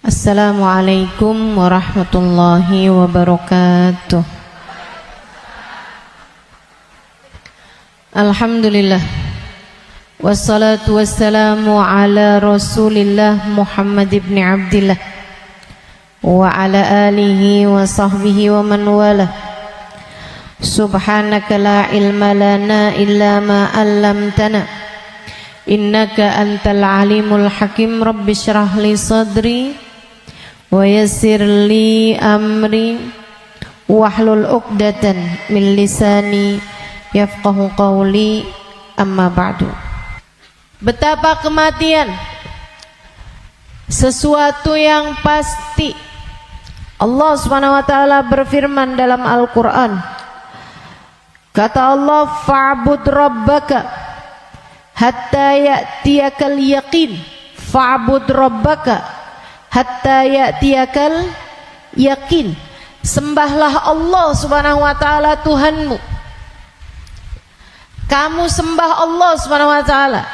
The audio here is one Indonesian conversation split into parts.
Assalamualaikum warahmatullahi wabarakatuh. Alhamdulillah, wassalatu wassalamu ala Rasulillah Muhammad ibn Abdillah wa ala alihi wa sahbihi wa man wala. Subhanaka la ilma lana illa ma 'allamtana, innaka antal alimul hakim. Rabbi shrah li sadri wa yassir li amri wahlul 'uqdatan min lisani yafqahu qawli, amma ba'du. Betapa kematian sesuatu yang pasti. Allah Subhanahu wa taala berfirman dalam Al-Qur'an. Kata Allah, fa'bud rabbaka hatta ya'tiyakal yaqin. Fa'bud rabbaka hatta ya'tiyakal yaqin. Sembahlah Allah Subhanahu wa taala Tuhanmu. Kamu sembah Allah Subhanahu wa taala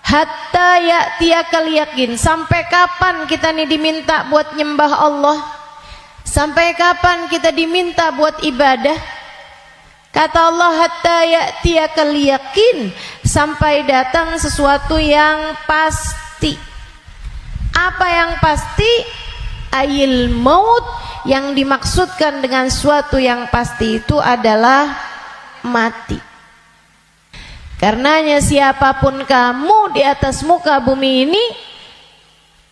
hatta ya'tiyakal yaqin. Sampai kapan kita nih diminta buat nyembah Allah? Sampai kapan kita diminta buat ibadah? Kata Allah, hatta ya'tiyakal yaqin, sampai datang sesuatu yang pasti. Apa yang pasti? Ayil maut. Yang dimaksudkan dengan suatu yang pasti itu adalah mati. Karenanya siapapun kamu di atas muka bumi ini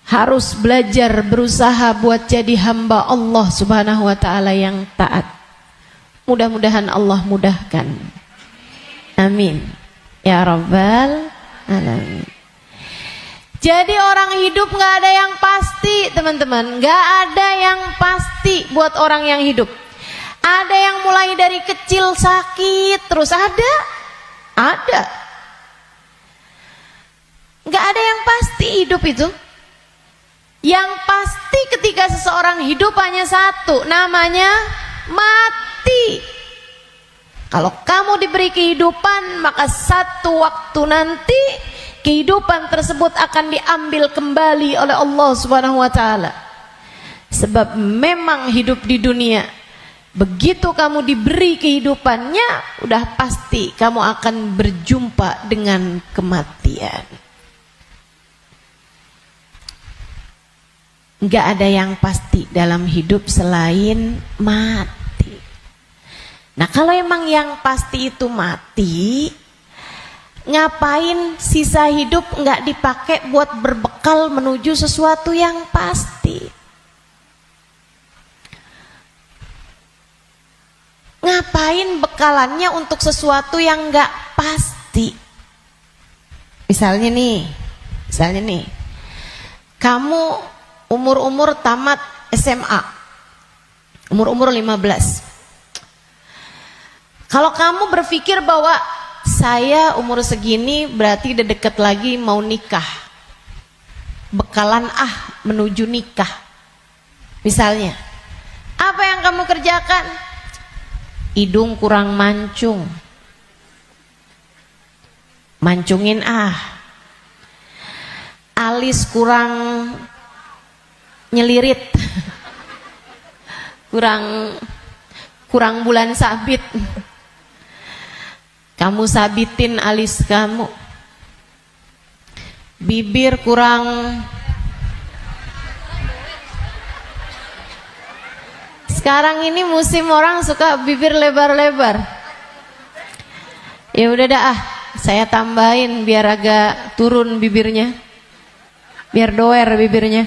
harus belajar berusaha buat jadi hamba Allah Subhanahu wa taala yang taat. Mudah-mudahan Allah mudahkan. Amin ya rabbal alamin. Jadi orang hidup gak ada yang pasti, teman-teman. Gak ada yang pasti buat orang yang hidup. Ada yang mulai dari kecil sakit terus ada. Gak ada yang pasti hidup itu. Yang pasti ketika seseorang hidup hanya satu, namanya mati. Kalau kamu diberi kehidupan, maka satu waktu nanti kehidupan tersebut akan diambil kembali oleh Allah Subhanahu wa taala. Sebab memang hidup di dunia, begitu kamu diberi kehidupannya, udah pasti kamu akan berjumpa dengan kematian. Enggak ada yang pasti dalam hidup selain mati. Nah, kalau emang yang pasti itu mati, ngapain sisa hidup enggak dipakai buat berbekal menuju sesuatu yang pasti? Ngapain bekalannya untuk sesuatu yang enggak pasti? Misalnya nih, kamu umur tamat SMA, umur 15. Kalau kamu berpikir bahwa saya umur segini berarti udah deket lagi mau nikah, bekalan menuju nikah. Misalnya, apa yang kamu kerjakan? Hidung kurang mancung, mancungin alis kurang nyelirit, kurang bulan sabit, kamu sabitin alis kamu. Bibir kurang sekarang ini musim orang suka bibir lebar-lebar. Ya udah dah, saya tambahin biar agak turun bibirnya, biar doer bibirnya.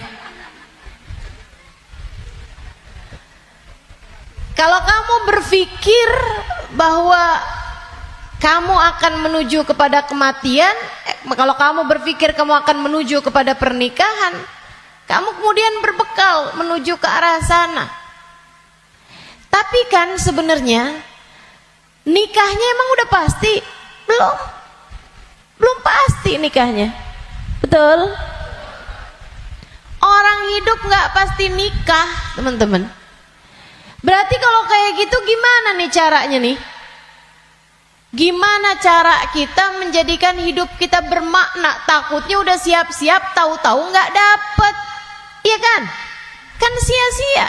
Kalau kamu berpikir bahwa kamu akan menuju kepada kematian, kalau kamu berpikir kamu akan menuju kepada pernikahan, kamu kemudian berbekal menuju ke arah sana. Tapi kan sebenarnya nikahnya emang udah pasti? Belum pasti nikahnya. Betul? Orang hidup gak pasti nikah, teman-teman. Berarti kalau kayak gitu gimana nih caranya nih? Gimana cara kita menjadikan hidup kita bermakna? Takutnya udah siap-siap, tahu-tahu nggak dapet, iya kan? Jangan, kan sia-sia.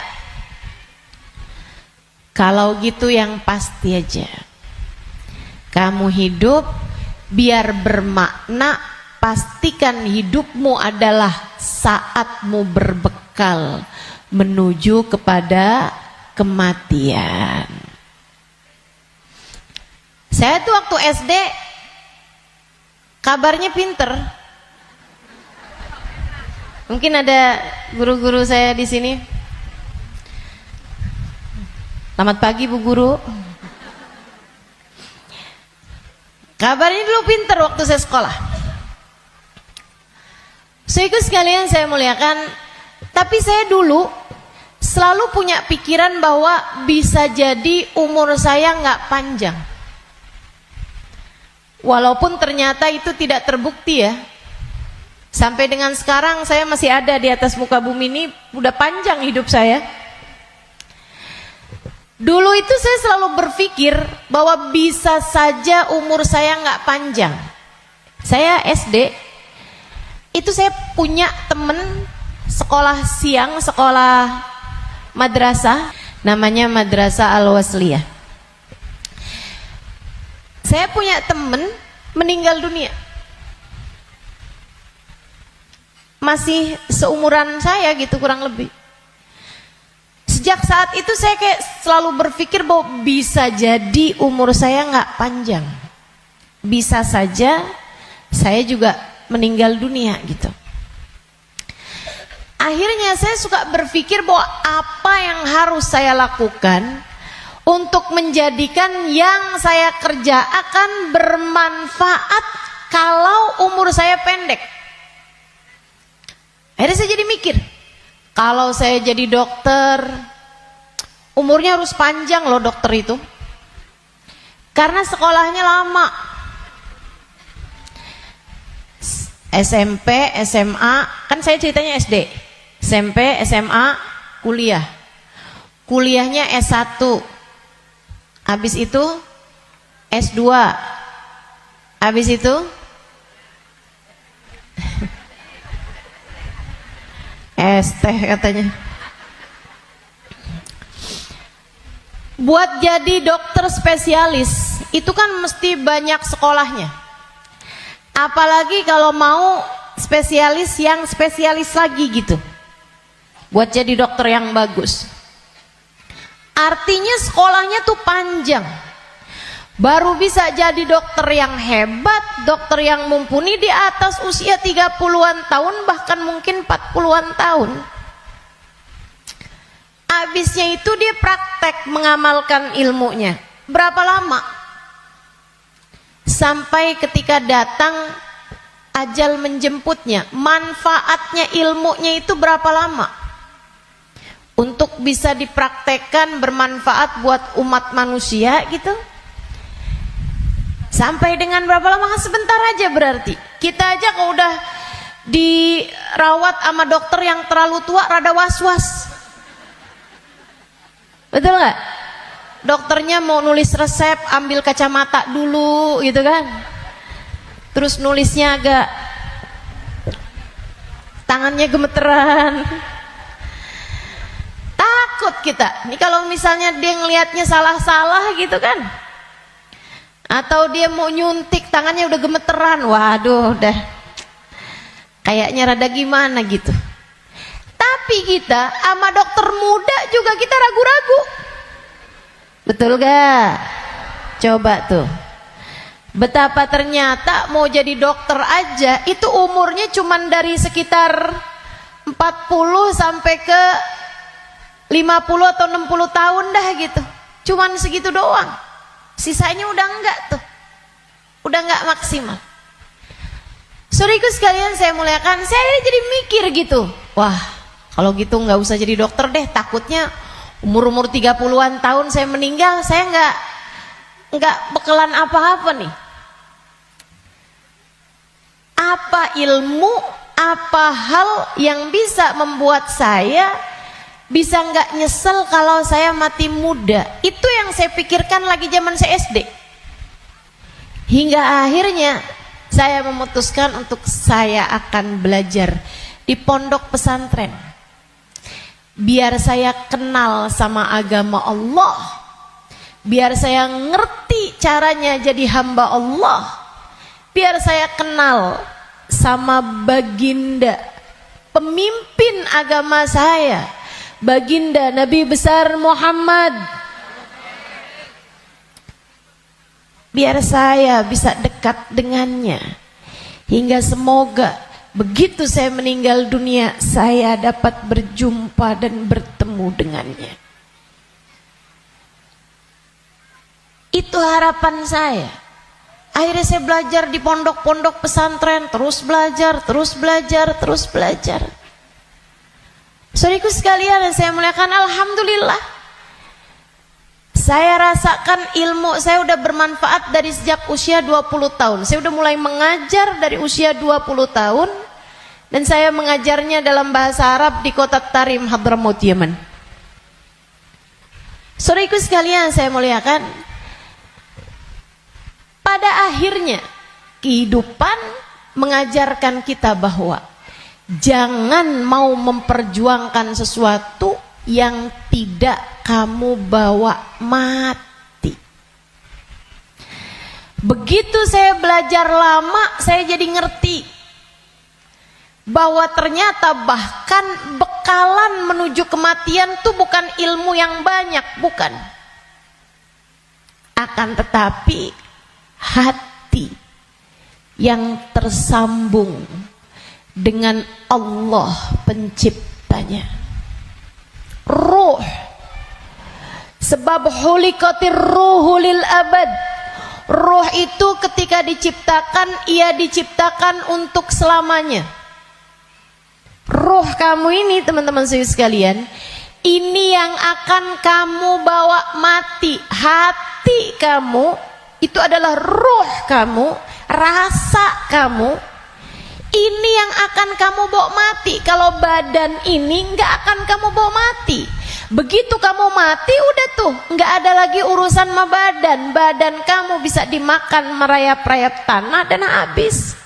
Kalau gitu yang pasti aja, kamu hidup biar bermakna, pastikan hidupmu adalah saatmu berbekal menuju kepada kematian. Saya tuh waktu SD kabarnya pinter. Mungkin ada guru-guru saya di sini. Selamat pagi Bu Guru. Kabarnya dulu pinter waktu saya sekolah. Saudaraku sekalian saya muliakan, tapi saya dulu selalu punya pikiran bahwa bisa jadi umur saya nggak panjang. Walaupun ternyata itu tidak terbukti ya. Sampai dengan sekarang saya masih ada di atas muka bumi ini, udah panjang hidup saya. Dulu itu saya selalu berpikir bahwa bisa saja umur saya nggak panjang. Saya SD, itu saya punya temen sekolah siang, sekolah madrasah, namanya Madrasah Al-Wasliyah. Saya punya temen meninggal dunia. Masih seumuran saya gitu kurang lebih. Sejak saat itu saya kayak selalu berpikir bahwa bisa jadi umur saya nggak panjang. Bisa saja saya juga meninggal dunia gitu. Akhirnya saya suka berpikir bahwa apa yang harus saya lakukan untuk menjadikan yang saya kerja akan bermanfaat kalau umur saya pendek. Akhirnya saya jadi mikir, kalau saya jadi dokter, umurnya harus panjang loh dokter itu. Karena sekolahnya lama. SMP, SMA, kan saya ceritanya SD. SMP, SMA, kuliah. Kuliahnya S1. Habis itu S2. Habis itu ST katanya. Buat jadi dokter spesialis itu kan mesti banyak sekolahnya. Apalagi kalau mau spesialis yang spesialis lagi gitu. Buat jadi dokter yang bagus. Artinya sekolahnya tuh panjang. Baru bisa jadi dokter yang hebat, dokter yang mumpuni di atas usia 30-an tahun, bahkan mungkin 40-an tahun. Habisnya itu dia praktek mengamalkan ilmunya. Berapa lama? Sampai ketika datang ajal menjemputnya. Manfaatnya ilmunya itu berapa lama? Untuk bisa dipraktekkan bermanfaat buat umat manusia gitu. Sampai dengan berapa lama? Sebentar aja berarti. Kita aja kalau udah dirawat sama dokter yang terlalu tua rada was-was. Betul nggak? Dokternya mau nulis resep, ambil kacamata dulu gitu kan. Terus nulisnya agak tangannya gemeteran. Takut kita. Ini kalau misalnya dia ngelihatnya salah-salah gitu kan. Atau dia mau nyuntik tangannya udah gemeteran, waduh udah kayaknya rada gimana gitu. Tapi kita sama dokter muda juga kita ragu-ragu. Betul gak? Coba tuh. Betapa ternyata mau jadi dokter aja itu umurnya cuman dari sekitar 40 sampai ke 50 atau 60 tahun dah gitu. Cuman segitu doang. Sisanya udah enggak tuh. Udah enggak maksimal. Saudaraku sekalian saya muliakan, saya jadi mikir gitu. Wah, kalau gitu enggak usah jadi dokter deh. Takutnya umur-umur 30-an tahun saya meninggal, saya enggak bekalan apa-apa nih. Apa ilmu, apa hal yang bisa membuat saya bisa nggak nyesel kalau saya mati muda? Itu yang saya pikirkan lagi zaman saya SD. Hingga akhirnya saya memutuskan untuk saya akan belajar di pondok pesantren. biar saya kenal sama agama Allah, biar saya ngerti caranya jadi hamba Allah, biar saya kenal sama baginda pemimpin agama saya, baginda Nabi besar Muhammad, biar saya bisa dekat dengannya, hingga semoga begitu saya meninggal dunia saya dapat berjumpa dan bertemu dengannya. Itu harapan saya. Akhirnya saya belajar di pondok-pondok pesantren, terus belajar. Saudaraku sekalian yang saya muliakan, alhamdulillah saya rasakan ilmu saya udah bermanfaat dari sejak usia 20 tahun. Saya udah mulai mengajar dari usia 20 tahun, dan saya mengajarnya dalam bahasa Arab di kota Tarim, Hadramaut, Yaman. Saudaraku sekalian saya muliakan, pada akhirnya kehidupan mengajarkan kita bahwa jangan mau memperjuangkan sesuatu yang tidak kamu bawa mati. Begitu saya belajar lama, saya jadi ngerti bahwa ternyata bahkan bekalan menuju kematian itu bukan ilmu yang banyak, bukan. Akan tetapi hati yang tersambung dengan Allah penciptanya. Ruh, sebab hulikatir ruhu lil abad. Ruh itu ketika diciptakan, ia diciptakan untuk selamanya. Ruh kamu ini teman-teman sekalian, ini yang akan kamu bawa mati. Hati kamu itu adalah ruh kamu, rasa kamu. Ini yang akan kamu bawa mati. Kalau badan ini nggak akan kamu bawa mati. Begitu kamu mati, udah tuh nggak ada lagi urusan sama badan. Badan kamu bisa dimakan merayap-rayap tanah dan habis.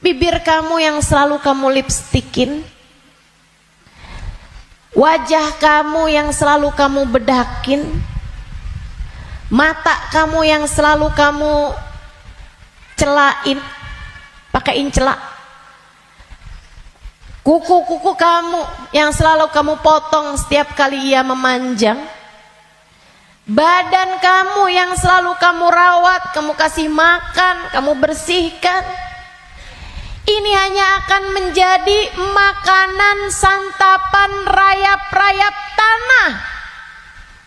Bibir kamu yang selalu kamu lipstikin, wajah kamu yang selalu kamu bedakin, mata kamu yang selalu kamu celain, pakaiin celak, kuku-kuku kamu yang selalu kamu potong setiap kali ia memanjang, badan kamu yang selalu kamu rawat, kamu kasih makan, kamu bersihkan, ini hanya akan menjadi makanan santapan rayap-rayap tanah.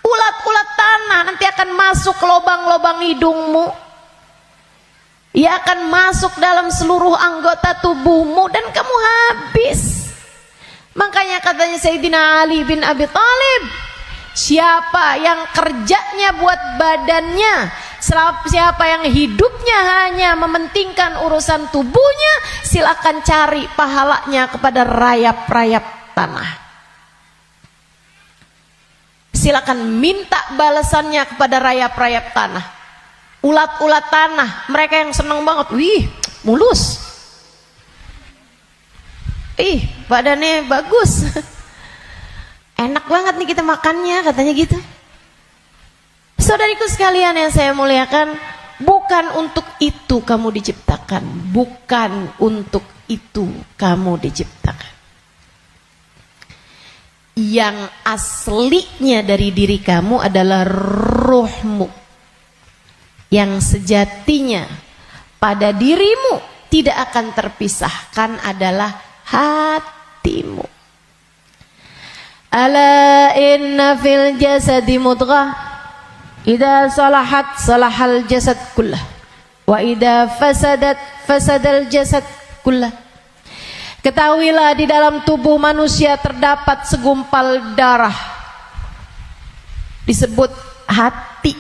Ulat-ulat tanah nanti akan masuk ke lubang-lubang hidungmu. Ia akan masuk dalam seluruh anggota tubuhmu dan kamu habis. Makanya katanya Sayyidina Ali bin Abi Thalib, siapa yang kerjanya buat badannya, siapa yang hidupnya hanya mementingkan urusan tubuhnya, silakan cari pahalanya kepada rayap-rayap tanah. Silakan minta balasannya kepada rayap-rayap tanah. Ulat-ulat tanah, mereka yang senang banget, wih mulus, ih badannya bagus, enak banget nih kita makannya, katanya gitu. Saudariku sekalian yang saya muliakan, bukan untuk itu kamu diciptakan, bukan untuk itu kamu diciptakan. Yang aslinya dari diri kamu adalah ruhmu, yang sejatinya pada dirimu tidak akan terpisahkan adalah hatimu. Ala inna fil jasadi mudghah, idza salahat salahal jasad kullah, wa idza fasadat fasadal jasad kullah. Ketahuilah di dalam tubuh manusia terdapat segumpal darah, disebut hati.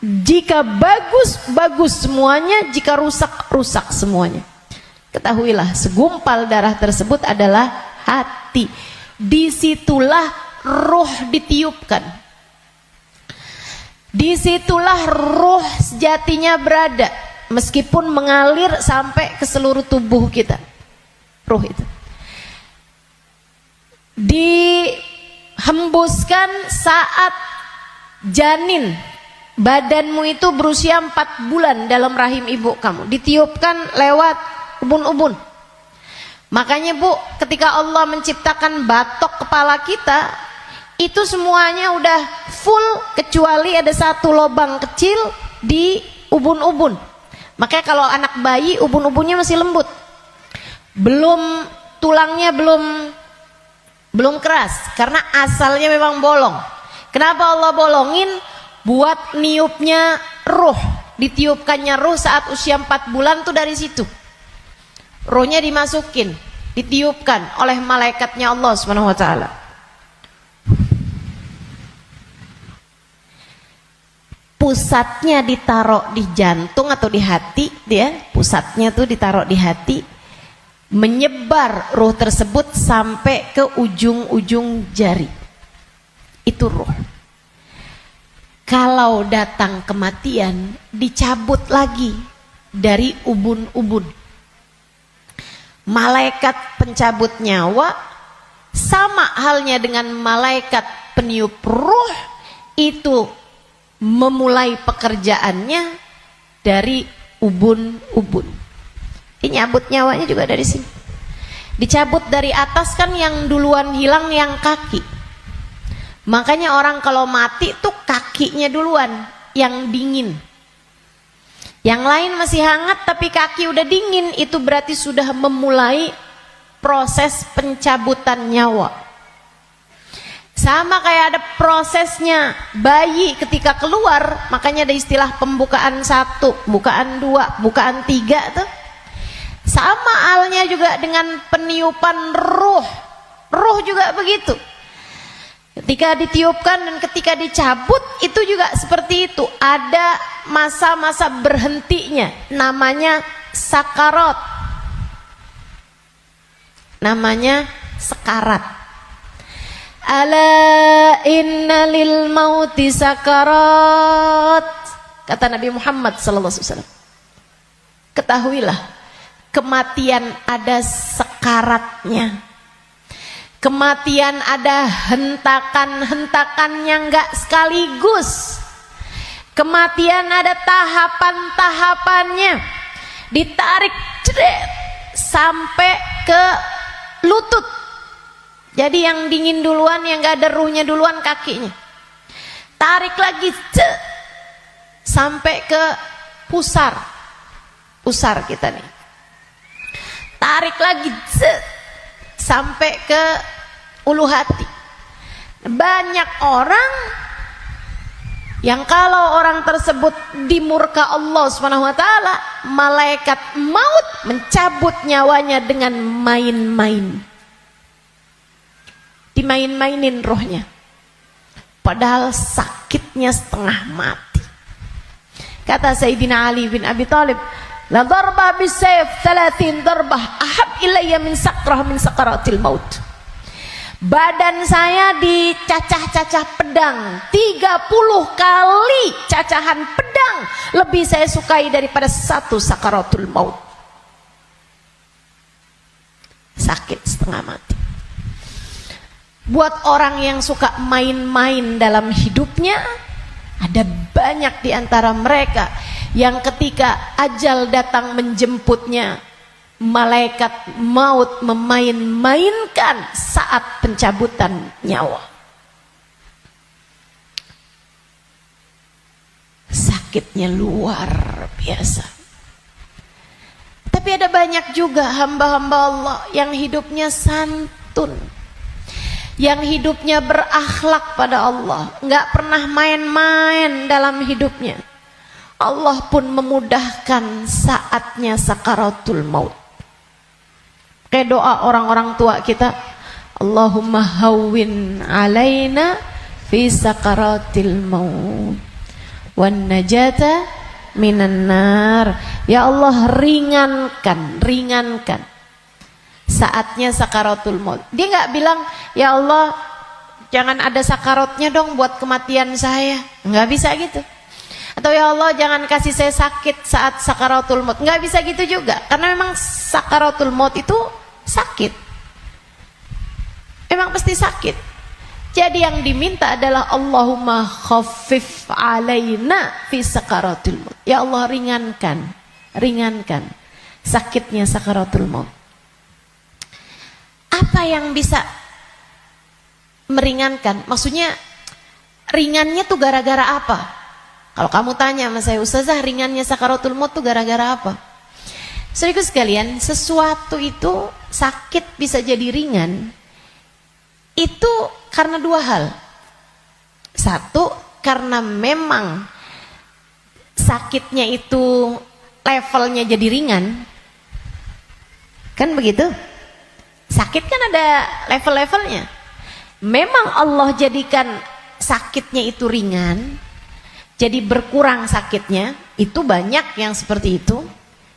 Jika bagus, bagus semuanya. Jika rusak, rusak semuanya. Ketahuilah segumpal darah tersebut adalah hati. Disitulah ruh ditiupkan. Disitulah ruh sejatinya berada. Meskipun mengalir sampai ke seluruh tubuh kita. Ruh itu. dihembuskan saat janin badanmu itu berusia 4 bulan dalam rahim ibu kamu, ditiupkan lewat ubun-ubun. Makanya Bu, ketika Allah menciptakan batok kepala kita, itu semuanya udah full kecuali ada satu lubang kecil di ubun-ubun. Makanya kalau anak bayi ubun-ubunnya masih lembut, tulangnya belum keras, karena asalnya memang bolong. Kenapa Allah bolongin? Buat niupnya ruh, ditiupkannya ruh saat usia 4 bulan tuh dari situ. Rohnya dimasukin, ditiupkan oleh malaikatnya Allah Subhanahu wa taala. Pusatnya ditaruh di jantung atau di hati, dia pusatnya tuh ditaruh di hati, menyebar ruh tersebut sampai ke ujung-ujung jari. Itu ruh. Kalau datang kematian, dicabut lagi dari ubun-ubun. Malaikat pencabut nyawa sama halnya dengan malaikat peniup ruh, itu memulai pekerjaannya dari ubun-ubun. Ini nyabut nyawanya juga dari sini. Dicabut dari atas kan, yang duluan hilang yang kaki. Makanya orang kalau mati tuh kakinya duluan yang dingin. Yang lain masih hangat tapi kaki udah dingin, itu berarti sudah memulai proses pencabutan nyawa. Sama kayak ada prosesnya bayi ketika keluar, makanya ada istilah pembukaan 1, bukaan 2, bukaan 3 tuh. Sama halnya juga dengan peniupan ruh. Ruh juga begitu. Ketika ditiupkan dan ketika dicabut itu juga seperti itu. Ada masa-masa berhentinya, namanya sakarat. Namanya sekarat. Ala inna lil mauti sakarat, kata Nabi Muhammad SAW. Ketahuilah, kematian ada sekaratnya. Kematian ada hentakan-hentakannya, enggak sekaligus. Kematian ada tahapan-tahapannya. Ditarik cedek sampai ke lutut. Jadi yang dingin duluan, yang enggak ada ruhnya duluan kakinya. Tarik lagi sampai ke pusar. Pusar kita nih. Tarik lagi sampai ke ulu hati. Banyak orang yang kalau orang tersebut dimurka Allah Subhanahu wa taala, malaikat maut mencabut nyawanya dengan main-main. Dimain-mainin rohnya. Padahal sakitnya setengah mati. Kata Sayyidina Ali bin Abi Thalib, la darba bisayf 30 darbah ahab ilayya min sakrah min sakaratil maut. Badan saya dicacah-cacah pedang 30 kali cacahan pedang lebih saya sukai daripada satu sakaratul maut. Sakit setengah mati. Buat orang yang suka main-main dalam hidupnya, ada banyak di antara mereka yang ketika ajal datang menjemputnya, malaikat maut memain-mainkan saat pencabutan nyawa. Sakitnya luar biasa. Tapi ada banyak juga hamba-hamba Allah yang hidupnya santun, yang hidupnya berakhlak pada Allah, nggak pernah main-main dalam hidupnya. Allah pun memudahkan saatnya sakaratul maut. Kayak doa orang-orang tua kita, Allahumma hawwin alaina fi sakaratil maut wan najata minan nar. Ya Allah, ringankan saatnya sakaratul maut. Dia nggak bilang, ya Allah jangan ada sakaratnya dong buat kematian saya. Nggak bisa gitu. Atau ya Allah jangan kasih saya sakit saat sakaratul maut. Nggak bisa gitu juga. Karena memang sakaratul maut itu sakit. Memang pasti sakit. Jadi yang diminta adalah Allahumma khaffif alaina fi sakaratul maut. Ya Allah, ringankan sakitnya sakaratul maut. Apa yang bisa meringankan? Maksudnya ringannya tuh gara-gara apa? Kalau kamu tanya sama saya, Ustazah, ringannya sakaratul maut tuh gara-gara apa? Saudaraku sekalian, sesuatu itu sakit bisa jadi ringan itu karena dua hal. Satu, karena memang sakitnya itu levelnya jadi ringan. Kan begitu? Sakit kan ada level-levelnya. Memang Allah jadikan sakitnya itu ringan, jadi berkurang sakitnya. Itu banyak yang seperti itu,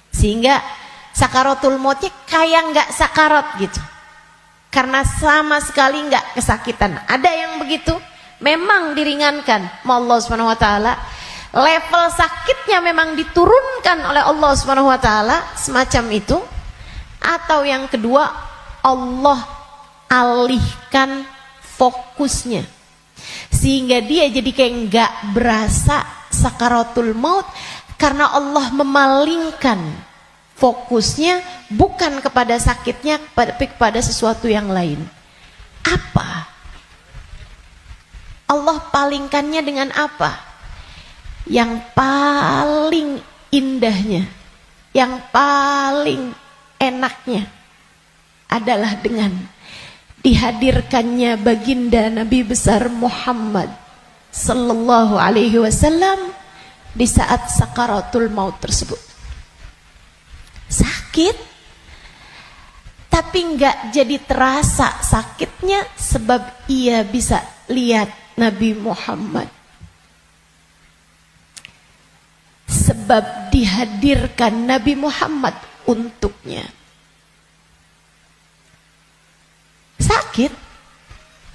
sehingga sakaratul mautnya kayak nggak sakarat gitu, karena sama sekali nggak kesakitan. Ada yang begitu, memang diringankan sama Allah Subhanahu Wa Taala. Level sakitnya memang diturunkan oleh Allah Subhanahu Wa Taala, semacam itu. Atau yang kedua, Allah alihkan fokusnya sehingga dia jadi kayak nggak berasa sakaratul maut, karena Allah memalingkan fokusnya bukan kepada sakitnya, tapi kepada sesuatu yang lain. Apa? Allah palingkannya dengan apa? Yang paling indahnya, yang paling enaknya adalah dengan dihadirkannya baginda Nabi besar Muhammad sallallahu alaihi wasallam di saat sakaratul maut tersebut. Sakit, tapi enggak jadi terasa sakitnya sebab ia bisa lihat Nabi Muhammad. Sebab dihadirkan Nabi Muhammad untuknya. Sakit,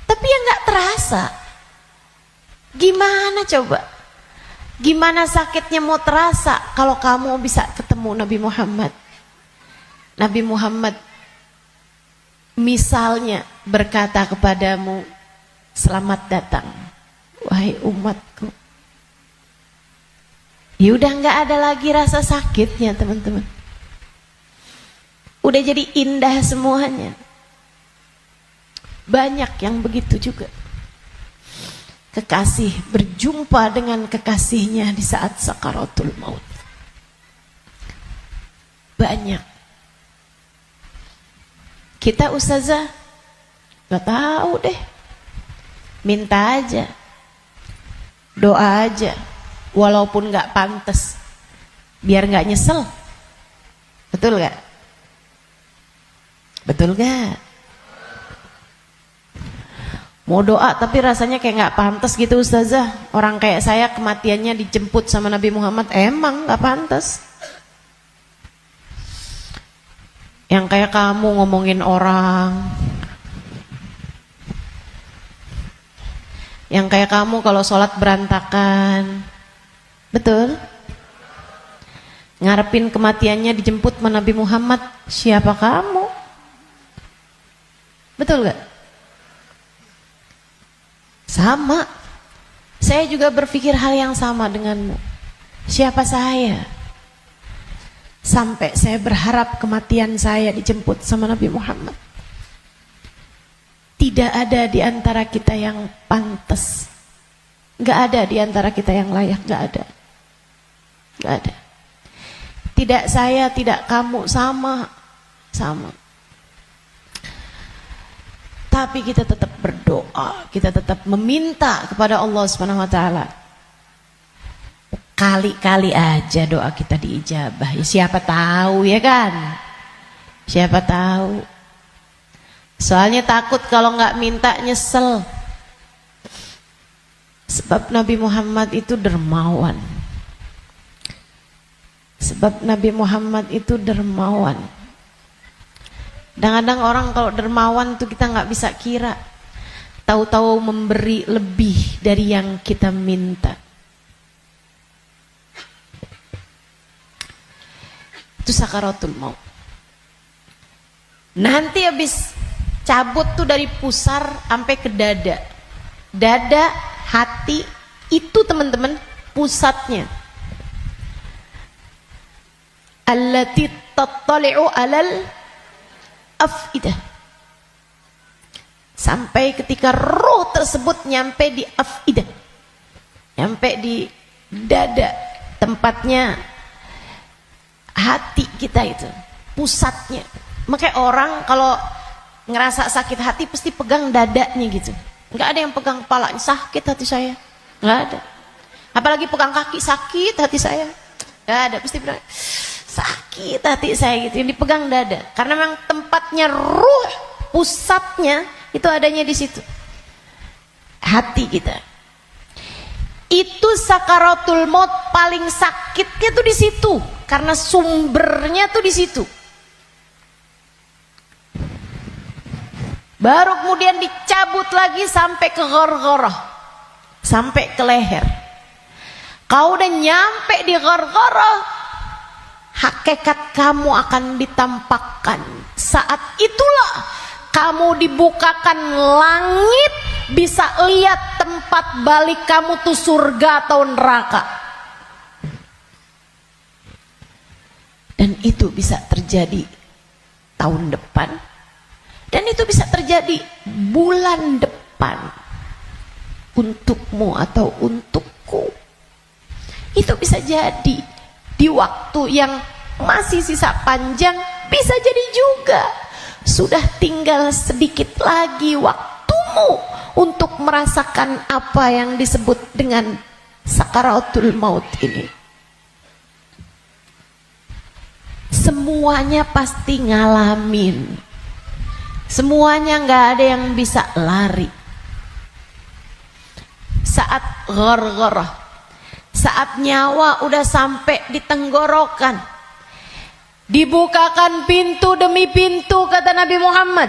tapi ya nggak terasa. Gimana coba? Gimana sakitnya mau terasa kalau kamu bisa ketemu Nabi Muhammad? Nabi Muhammad misalnya berkata kepadamu, selamat datang wahai umatku. Ya udah nggak ada lagi rasa sakitnya, teman-teman. Udah jadi indah semuanya. Banyak yang begitu juga. Kekasih berjumpa dengan kekasihnya di saat sakaratul maut. Banyak. Kita ustazah gak tahu deh. Minta aja, doa aja, walaupun gak pantas, biar gak nyesel. Betul gak? Betul gak? Mau doa tapi rasanya kayak nggak pantas gitu ustazah. Orang kayak saya kematiannya dijemput sama Nabi Muhammad, emang nggak pantas. Yang kayak kamu ngomongin orang, yang kayak kamu kalau sholat berantakan, betul? Ngarepin kematiannya dijemput sama Nabi Muhammad, siapa kamu? Betul gak? Sama, saya juga berpikir hal yang sama denganmu. Siapa saya? Sampai saya berharap kematian saya dijemput sama Nabi Muhammad. Tidak ada di antara kita yang pantas. Gak ada di antara kita yang layak, gak ada. Gak ada. Tidak saya, tidak kamu, sama. Tapi kita tetap berdoa, kita tetap meminta kepada Allah Subhanahu Wa Taala. Kali-kali aja doa kita diijabah. Ya, siapa tahu ya kan? Siapa tahu. Soalnya takut kalau nggak minta nyesel. Sebab Nabi Muhammad itu dermawan. Sebab Nabi Muhammad itu dermawan. Kadang-kadang orang kalau dermawan tuh kita nggak bisa kira, tahu-tahu memberi lebih dari yang kita minta. Itu sakaratul maut. Nanti habis cabut tuh dari pusar sampai ke dada. Dada, hati, itu teman-teman pusatnya. Allati tattali'u alal afidah. Sampai ketika roh tersebut nyampe di afidah, nyampe di dada, tempatnya hati kita itu, pusatnya. Makanya orang kalau ngerasa sakit hati pasti pegang dadanya gitu. Nggak ada yang pegang kepalanya, sakit hati saya, nggak ada. Apalagi pegang kaki, sakit hati saya, nggak ada. Pasti bilang sakit hati saya gitu. Yang dipegang dada, karena memang tempatnya ruh, pusatnya itu adanya di situ, hati kita. Itu sakaratul maut paling sakitnya tuh di situ, karena sumbernya tuh di situ. Baru kemudian dicabut lagi sampai ke ghargharah, sampai ke leher. Kau udah nyampe di ghargharah, hakikat kamu akan ditampakkan. Saat itulah kamu dibukakan langit, bisa lihat tempat balik kamu tuh surga atau neraka. Dan itu bisa terjadi tahun depan, dan itu bisa terjadi bulan depan, untukmu atau untukku. Itu bisa jadi di waktu yang masih sisa panjang, bisa jadi juga sudah tinggal sedikit lagi waktumu untuk merasakan apa yang disebut dengan sakaratul maut ini. Semuanya pasti ngalamin, semuanya nggak ada yang bisa lari. Saat ghargharah, saat nyawa udah sampai di tenggorokan, dibukakan pintu demi pintu, kata Nabi Muhammad.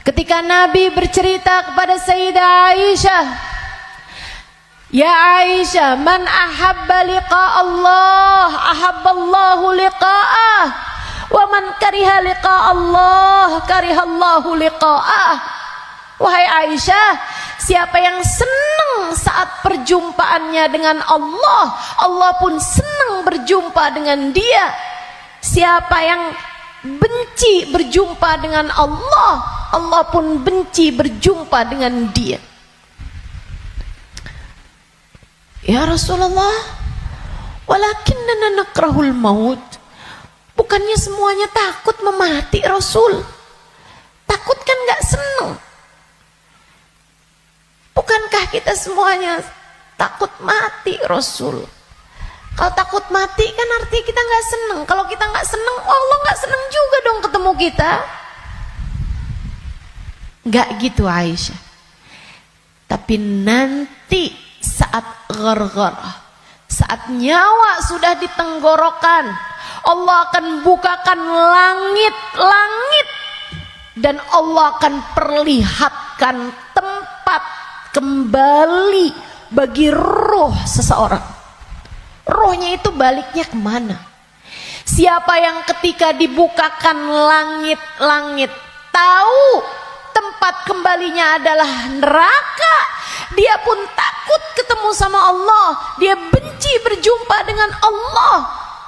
Ketika Nabi bercerita kepada Sayyidah Aisyah, ya Aisyah, man ahabba liqa Allah, ahabballahu liqa'ah, wa man kariha liqa Allah, karihallahu liqa'ah. Wahai Aisyah, siapa yang senang saat perjumpaannya dengan Allah, Allah pun senang berjumpa dengan dia. Siapa yang benci berjumpa dengan Allah, Allah pun benci berjumpa dengan dia. Ya Rasulullah, walakinnana nakrahul maut. Bukannya semuanya takut memati, Rasul? Takut kan gak senang? Bukankah kita semuanya takut mati, Rasul? Kalau takut mati kan artinya kita nggak seneng. Kalau kita nggak seneng, Allah nggak seneng juga dong ketemu kita. Nggak gitu Aisyah. Tapi nanti saat ghargharah, saat nyawa sudah di tenggorokan, Allah akan bukakan langit-langit, dan Allah akan perlihatkan tempat kembali bagi roh seseorang. Rohnya itu baliknya kemana? Siapa yang ketika dibukakan langit-langit tahu tempat kembalinya adalah neraka, dia pun takut ketemu sama Allah, dia benci berjumpa dengan Allah,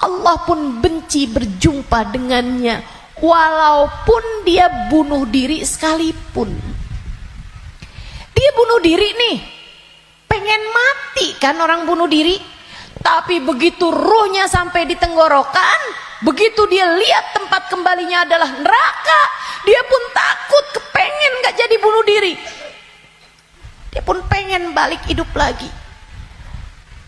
Allah pun benci berjumpa dengannya, walaupun dia bunuh diri sekalipun. Dia bunuh diri nih, pengen mati kan orang bunuh diri. Tapi begitu ruhnya sampai di tenggorokan, begitu dia lihat tempat kembalinya adalah neraka, dia pun takut, kepengen gak jadi bunuh diri. Dia pun pengen balik hidup lagi,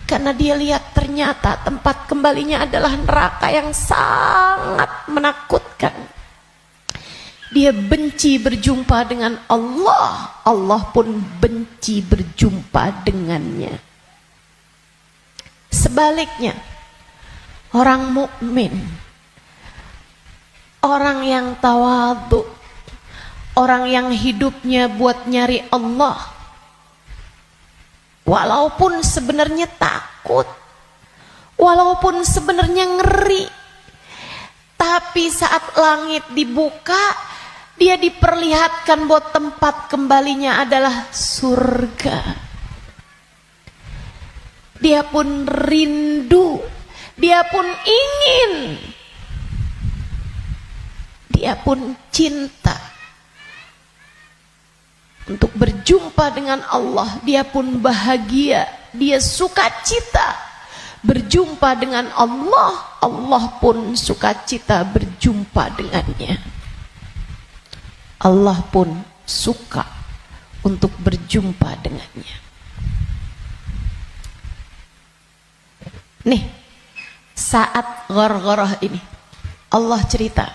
karena dia lihat ternyata tempat kembalinya adalah neraka yang sangat menakutkan. Dia benci berjumpa dengan Allah, Allah pun benci berjumpa dengannya. Sebaliknya, orang mukmin, orang yang tawadhu, orang yang hidupnya buat nyari Allah, walaupun sebenarnya takut, walaupun sebenarnya ngeri, tapi saat langit dibuka, Dia diperlihatkan bahwa tempat kembalinya adalah surga. Dia pun rindu, dia pun ingin, dia pun cinta untuk berjumpa dengan Allah. Dia pun bahagia, dia sukacita berjumpa dengan Allah. Allah pun sukacita berjumpa dengannya. Allah pun suka untuk berjumpa dengannya. Nih, saat ghargharah ini Allah cerita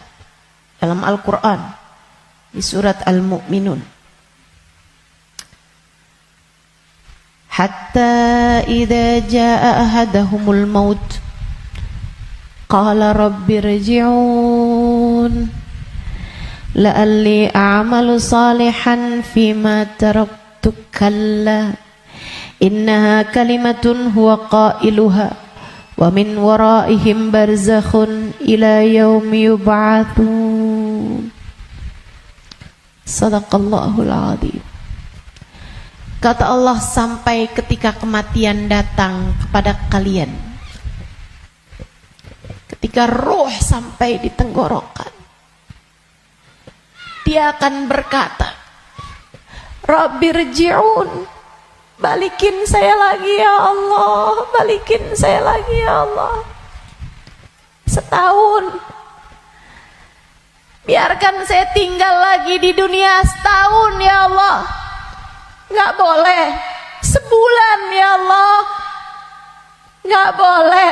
dalam Al-Quran di surat Al-Mu'minun, hatta idza jaa ahadahumul maut qala rabbirji'un la'alli a'malu salihan fima taraktu kalla innaha kalimatun huwa qailuha wa min waraihim barzakhun ila yaumi yub'atsun. Sadaqallahul azim. Kata Allah, sampai ketika kematian datang kepada kalian, ketika ruh sampai di tenggorokan, dia akan berkata, Rabbirji'un, balikin saya lagi ya Allah, balikin saya lagi ya Allah. Setahun, biarkan saya tinggal lagi di dunia setahun ya Allah. Nggak boleh sebulan ya Allah, nggak boleh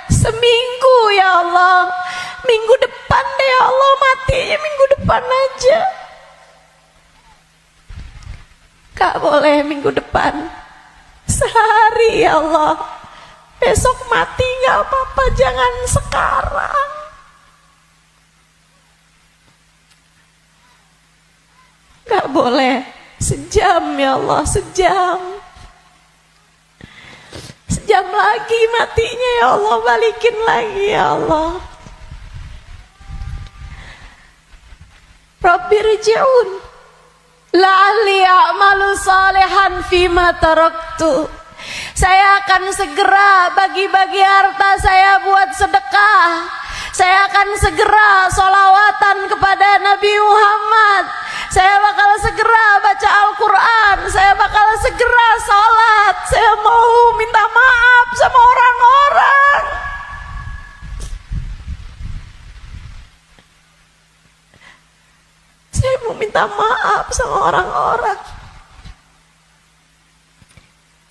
seminggu ya Allah. Minggu depan deh ya Allah, matinya minggu depan aja. Gak boleh minggu depan, sehari ya Allah. Besok mati gak apa-apa, jangan sekarang. Gak boleh sejam ya Allah, sejam. Sejam lagi matinya ya Allah, balikin lagi ya Allah. Rabbirji'un la'alli a'malu salihan fima taraktu. Saya akan segera bagi-bagi harta saya buat sedekah. Saya akan segera sholawatan kepada Nabi Muhammad. Saya bakal segera baca Al-Quran. Saya bakal segera sholat. Saya mau minta maaf sama orang-orang. Saya mau minta maaf sama orang-orang.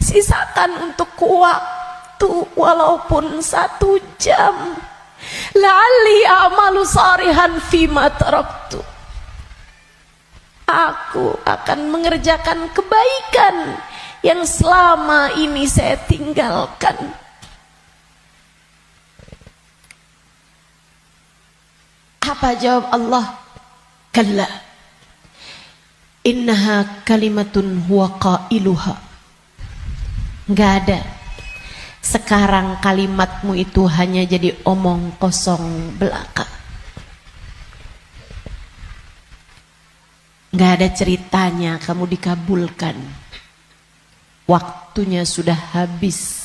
Sisakan untuk waktu walaupun 1 jam. La'alli a'malu salihan fima taraktu. Aku akan mengerjakan kebaikan yang selama ini saya tinggalkan. Apa jawab Allah? Kalla innaha kalimatun huwa qailuha. Enggak ada. Sekarang kalimatmu itu hanya jadi omong kosong belaka. Enggak ada ceritanya kamu dikabulkan. Waktunya sudah habis.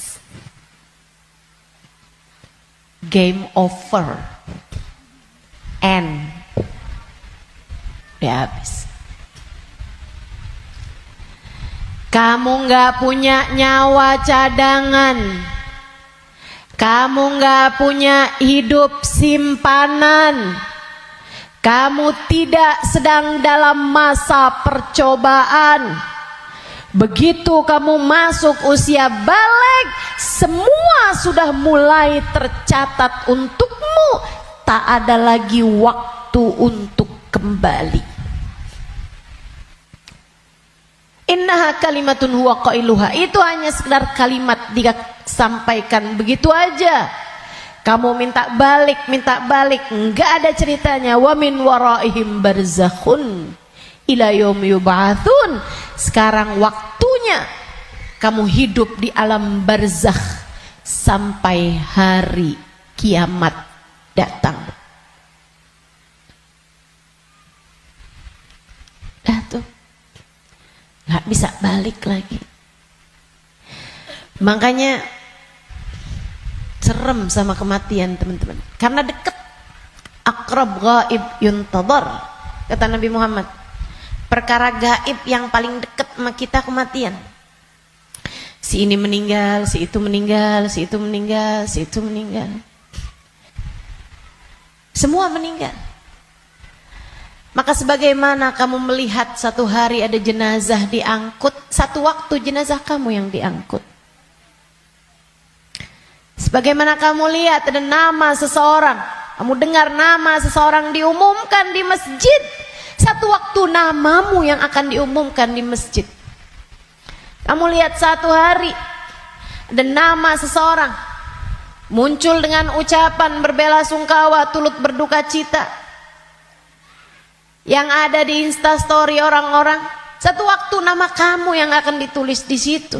Game over. End. Udah habis. Kamu nggak punya nyawa cadangan. Kamu nggak punya hidup simpanan. Kamu tidak sedang dalam masa percobaan. Begitu kamu masuk usia balik, semua sudah mulai tercatat untukmu. Tak ada lagi waktu untuk kembali. Innaha kalimatun huwa qailuha. Itu hanya sekedar kalimat disampaikan begitu aja. Kamu minta balik, enggak ada ceritanya. Wa min waraihim barzakhun ila yaumi yub'atsun. Sekarang waktunya kamu hidup di alam barzakh sampai hari kiamat datang. nggak bisa balik lagi. Makanya serem sama kematian teman-teman, karena dekat. Aqrab ghaib yuntadhar, kata Nabi Muhammad. Perkara gaib yang paling dekat sama kita kematian. Si ini meninggal, si itu meninggal, si itu meninggal, si itu meninggal. Semua meninggal. Maka sebagaimana kamu melihat satu hari ada jenazah diangkut, satu waktu jenazah kamu yang diangkut. Sebagaimana kamu lihat ada nama seseorang, kamu dengar nama seseorang diumumkan di masjid, satu waktu namamu yang akan diumumkan di masjid. Kamu lihat satu hari ada nama seseorang muncul dengan ucapan berbelasungkawa, turut berduka cita, yang ada di Instastory orang-orang, satu waktu nama kamu yang akan ditulis di situ.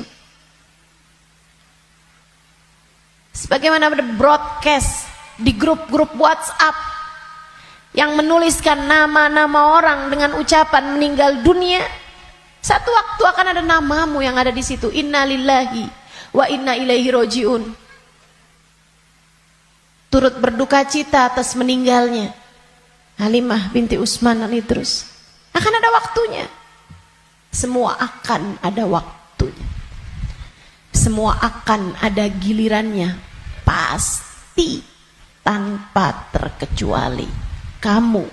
Sebagaimana ada broadcast di grup-grup WhatsApp yang menuliskan nama-nama orang dengan ucapan meninggal dunia, satu waktu akan ada namamu yang ada di situ. Innalillahi wa inna ilaihi rojiun. Turut berduka cita atas meninggalnya Halimah binti Utsman al-Idrus. Akan ada waktunya. Semua akan ada waktunya. Semua akan ada gilirannya. Pasti tanpa terkecuali. Kamu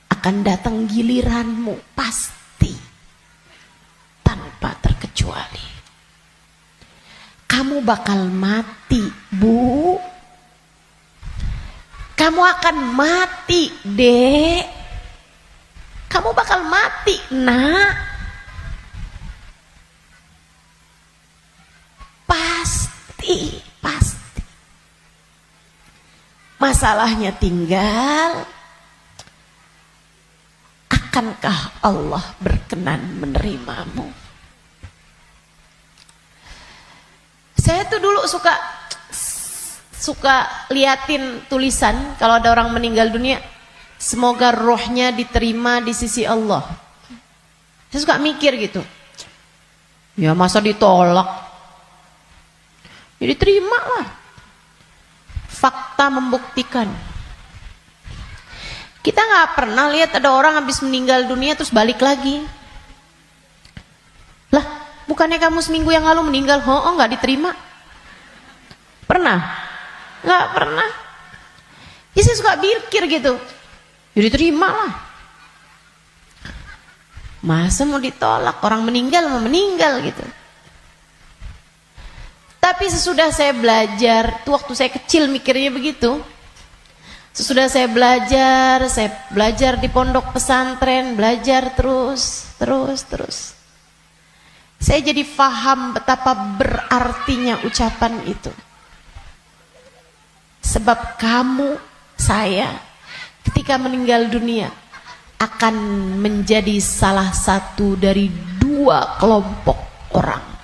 akan datang giliranmu, pasti tanpa terkecuali. Kamu bakal mati, Bu. Kamu akan mati, Dek. Kamu bakal mati, Nak. Pasti. Masalahnya tinggal, akankah Allah berkenan menerimamu? Saya tuh dulu suka liatin tulisan kalau ada orang meninggal dunia, semoga rohnya diterima di sisi Allah. Saya suka mikir gitu, ya masa ditolak, jadi terima lah. Fakta membuktikan. Kita nggak pernah lihat ada orang habis meninggal dunia terus balik lagi. Lah, bukannya kamu seminggu yang lalu meninggal? Oh, nggak diterima. Pernah? Nggak pernah. Ya saya suka pikir gitu. Jadi terima lah. Masa mau ditolak? Orang meninggal mau meninggal gitu. Tapi sesudah saya belajar, tuh waktu saya kecil mikirnya begitu. Sesudah saya belajar di pondok pesantren, belajar terus. Saya jadi paham betapa berartinya ucapan itu. Sebab kamu, saya, ketika meninggal dunia akan menjadi salah satu dari dua kelompok orang.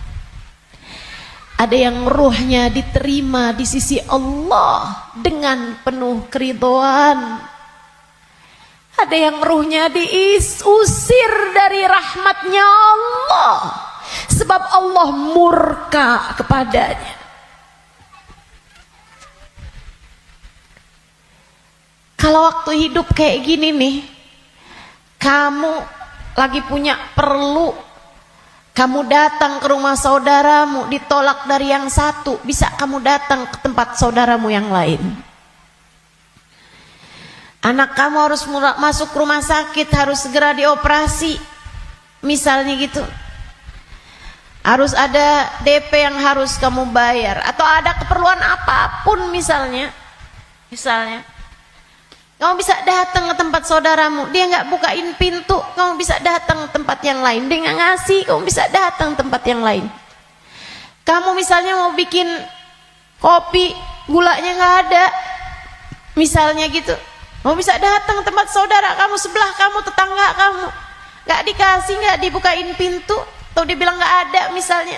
Ada yang ruhnya diterima di sisi Allah dengan penuh keridhaan. Ada yang ruhnya diusir dari rahmatnya Allah, sebab Allah murka kepadanya. Kalau waktu hidup kayak gini nih, kamu lagi punya perlu, kamu datang ke rumah saudaramu, ditolak dari yang satu, bisa kamu datang ke tempat saudaramu yang lain. Anak kamu harus masuk rumah sakit, harus segera dioperasi, misalnya gitu. Harus ada DP yang harus kamu bayar, atau ada keperluan apapun misalnya. Kamu bisa datang ke tempat saudaramu, dia nggak bukain pintu, kamu bisa datang ke tempat yang lain. Dia nggak ngasih, kamu bisa datang ke tempat yang lain. Kamu misalnya mau bikin kopi, gulanya nggak ada, misalnya gitu, kamu bisa datang ke tempat saudara kamu, sebelah kamu, tetangga kamu, nggak dikasih, nggak dibukain pintu, atau dibilang nggak ada misalnya,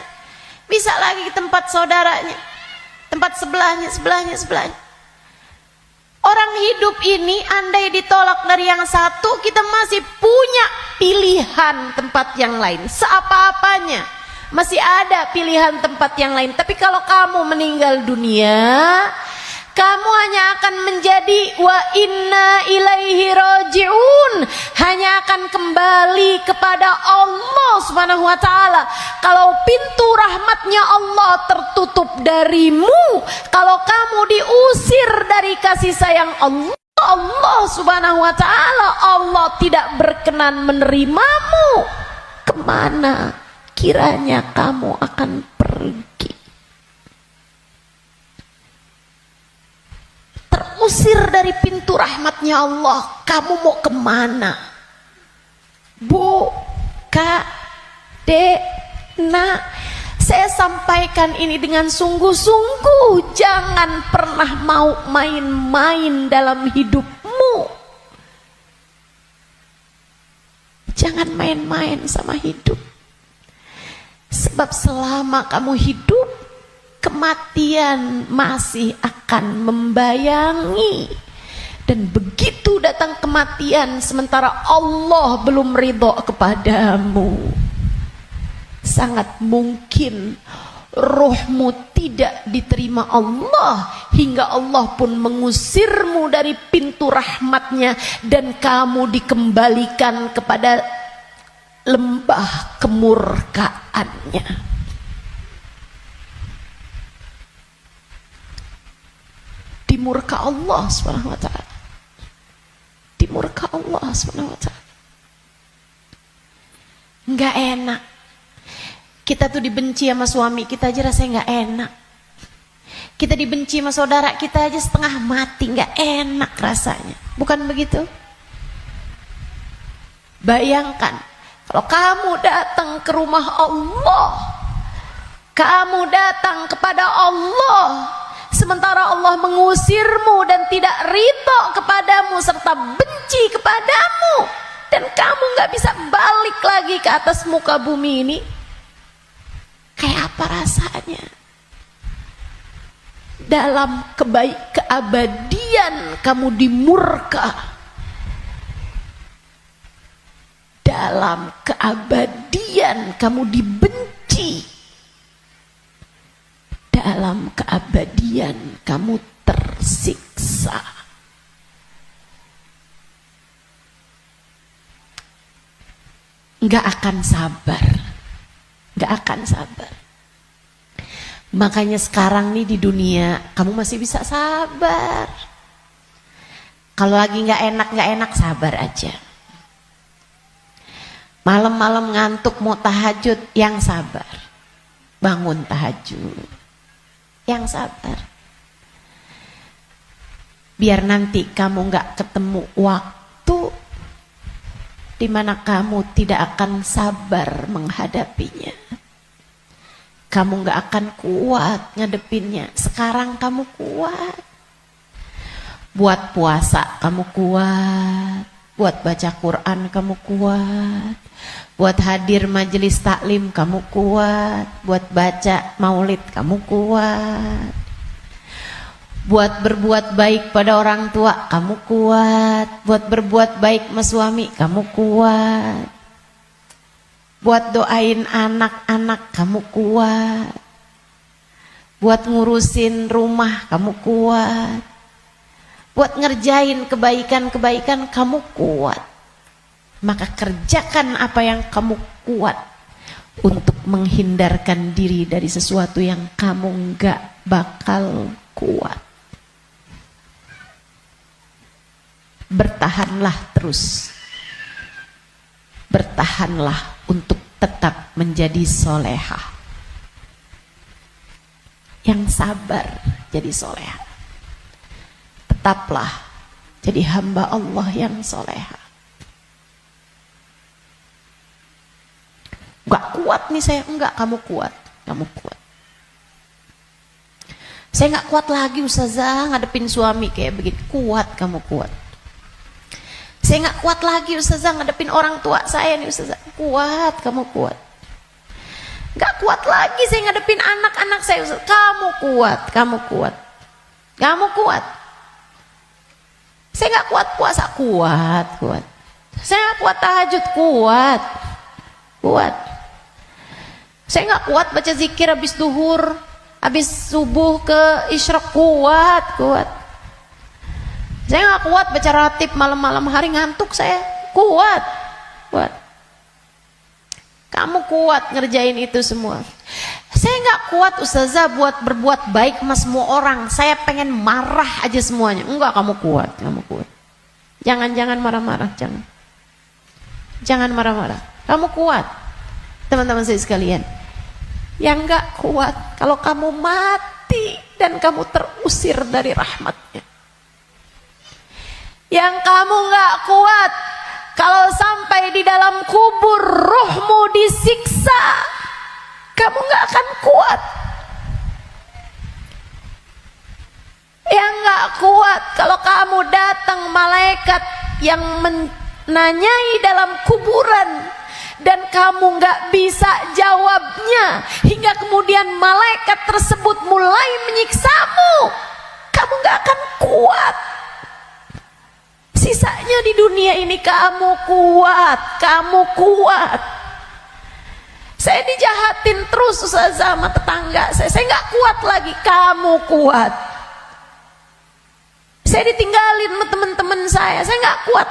bisa lagi ke tempat saudaranya, tempat sebelahnya. Orang hidup ini andai ditolak dari yang satu, kita masih punya pilihan tempat yang lain, seapa-apanya masih ada pilihan tempat yang lain. Tapi kalau kamu meninggal dunia, kamu hanya akan menjadi wa inna ilaihi raji'un, hanya akan kembali kepada Allah Subhanahu wa taala. Kalau pintu rahmatnya Allah tertutup darimu, kalau kamu diusir dari kasih sayang Allah Subhanahu wa taala, Allah tidak berkenan menerimamu, kemana kiranya kamu akan pergi? Terusir dari pintu rahmatnya Allah, kamu mau kemana? Bu, Kak, Dek, Nak, saya sampaikan ini dengan sungguh-sungguh. Jangan pernah mau main-main dalam hidupmu. Jangan main-main sama hidup. Sebab selama kamu hidup, kematian masih akan membayangi. Dan begitu datang kematian sementara Allah belum ridho kepadamu, sangat mungkin rohmu tidak diterima Allah, hingga Allah pun mengusirmu dari pintu rahmatnya, dan kamu dikembalikan kepada lembah kemurkaannya. Dimurka Allah Subhanahu wa taala. Dimurka Allah Subhanahu wa taala. Enggak enak. Kita tuh dibenci sama suami kita aja rasanya enggak enak. Kita dibenci sama saudara kita aja setengah mati, enggak enak rasanya. Bukan begitu? Bayangkan kalau kamu datang ke rumah Allah, kamu datang kepada Allah, sementara Allah mengusirmu dan tidak ridho kepadamu serta benci kepadamu, dan kamu gak bisa balik lagi ke atas muka bumi ini, kayak apa rasanya? Dalam keabadian kamu dimurka, dalam keabadian kamu dibenci, dalam keabadian kamu tersiksa. Nggak akan sabar, nggak akan sabar. Makanya sekarang nih di dunia kamu masih bisa sabar. Kalau lagi nggak enak sabar aja. Malam-malam ngantuk mau tahajud, yang sabar. Bangun tahajud, yang sabar. Biar nanti kamu gak ketemu waktu dimana kamu tidak akan sabar menghadapinya. Kamu gak akan kuat ngadepinnya. Sekarang kamu kuat. Buat puasa kamu kuat, buat baca Quran kamu kuat, buat hadir majelis taklim kamu kuat, buat baca maulid kamu kuat, buat berbuat baik pada orang tua kamu kuat, buat berbuat baik sama suami kamu kuat, buat doain anak-anak kamu kuat, buat ngurusin rumah kamu kuat, buat ngerjain kebaikan-kebaikan kamu kuat. Maka kerjakan apa yang kamu kuat untuk menghindarkan diri dari sesuatu yang kamu enggak bakal kuat. Bertahanlah terus. Bertahanlah untuk tetap menjadi solehah. Yang sabar jadi solehah. Tetaplah jadi hamba Allah yang solehah. Gak kuat nih saya, enggak, kamu kuat, kamu kuat. Saya gak kuat lagi Ustazah ngadepin suami kayak begini. Kuat, kamu kuat. Saya gak kuat lagi Ustazah ngadepin orang tua saya nih Ustazah. Kuat, kamu kuat. Gak kuat lagi saya ngadepin anak-anak saya Ustazah. Kamu kuat, kamu kuat. Kamu kuat. Saya gak kuat puasa, kuat, kuat. Saya kuat tahajud, kuat. Saya nggak kuat baca zikir habis duhur, habis subuh ke isyraq, kuat. Saya nggak kuat baca ratib malam-malam hari, ngantuk saya, kuat. Kamu kuat ngerjain itu semua. Saya nggak kuat ustazah buat berbuat baik sama semua orang. Saya pengen marah aja semuanya. Enggak, kamu kuat. Jangan marah-marah, jangan marah-marah. Kamu kuat, teman-teman saya sekalian. Yang nggak kuat kalau kamu mati dan kamu terusir dari rahmatnya. Yang kamu nggak kuat kalau sampai di dalam kubur ruhmu disiksa, kamu nggak akan kuat. Yang nggak kuat kalau kamu datang malaikat yang menanyai dalam kuburan dan kamu nggak bisa jawabnya, hingga kemudian malaikat tersebut mulai menyiksamu, kamu nggak akan kuat. Sisanya di dunia ini kamu kuat. Saya dijahatin terus sama tetangga saya nggak kuat lagi, kamu kuat. Saya ditinggalin sama teman-teman saya nggak kuat.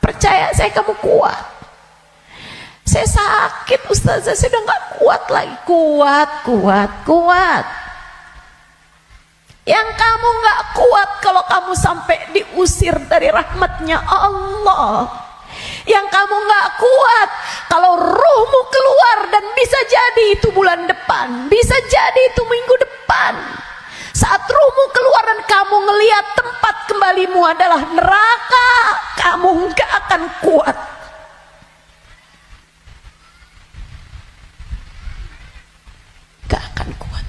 Percaya saya, kamu kuat. Saya sakit ustazah, saya udah gak kuat lagi. Kuat. Yang kamu gak kuat kalau kamu sampai diusir dari rahmatnya Allah. Yang kamu gak kuat kalau ruhmu keluar, dan bisa jadi itu bulan depan, bisa jadi itu minggu depan. Saat ruhmu keluar dan kamu ngelihat tempat kembalimu adalah neraka, kamu gak akan kuat. Gak akan kuat.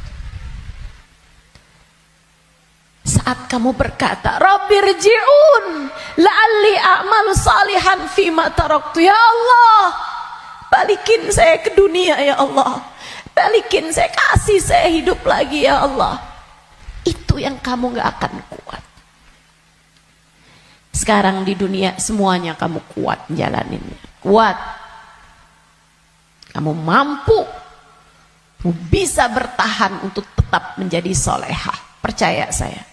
Saat kamu berkata, Rabbirji'un la'alli a'malu salihan fima taraktu. Ya Allah, balikin saya ke dunia ya Allah. Balikin saya, kasih saya hidup lagi ya Allah. Itu yang kamu gak akan kuat. Sekarang di dunia semuanya kamu kuat jalaninnya. Kuat. Kamu mampu. Kamu bisa bertahan untuk tetap menjadi solehah. Percaya saya.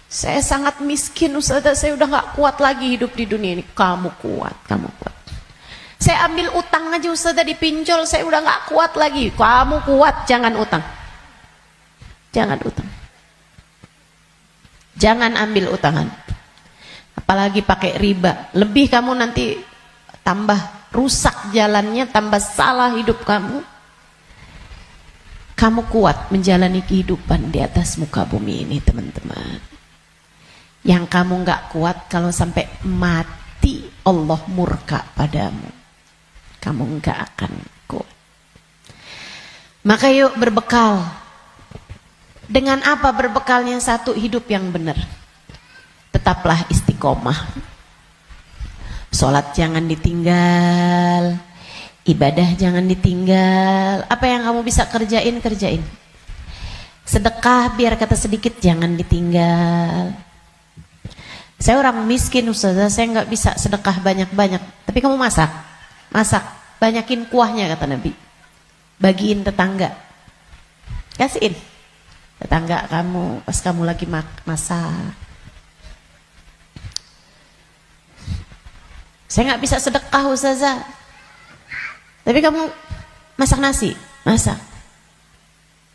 Saya sangat miskin ustazah, saya udah gak kuat lagi hidup di dunia ini. Kamu kuat. Saya ambil utang aja ustazah, dipinjol, saya udah gak kuat lagi. Kamu kuat, jangan utang. Jangan ambil utangan. Apalagi pakai riba. Lebih kamu nanti tambah rusak jalannya, tambah salah hidup kamu. Kamu kuat menjalani kehidupan di atas muka bumi ini, teman-teman. Yang kamu gak kuat kalau sampai mati Allah murka padamu. Kamu enggak akan kuat. Maka yuk berbekal. Dengan apa berbekalnya? Satu, hidup yang benar. Tetaplah istiqomah. Sholat jangan ditinggal. Ibadah jangan ditinggal. Apa yang kamu bisa kerjain. Sedekah biar kata sedikit jangan ditinggal. Saya orang miskin ustazah, saya nggak bisa sedekah banyak-banyak. Tapi kamu masak, banyakin kuahnya kata Nabi. Bagiin tetangga, kasihin tetangga kamu pas kamu lagi masak. Saya nggak bisa sedekah ustazah, tapi kamu masak nasi,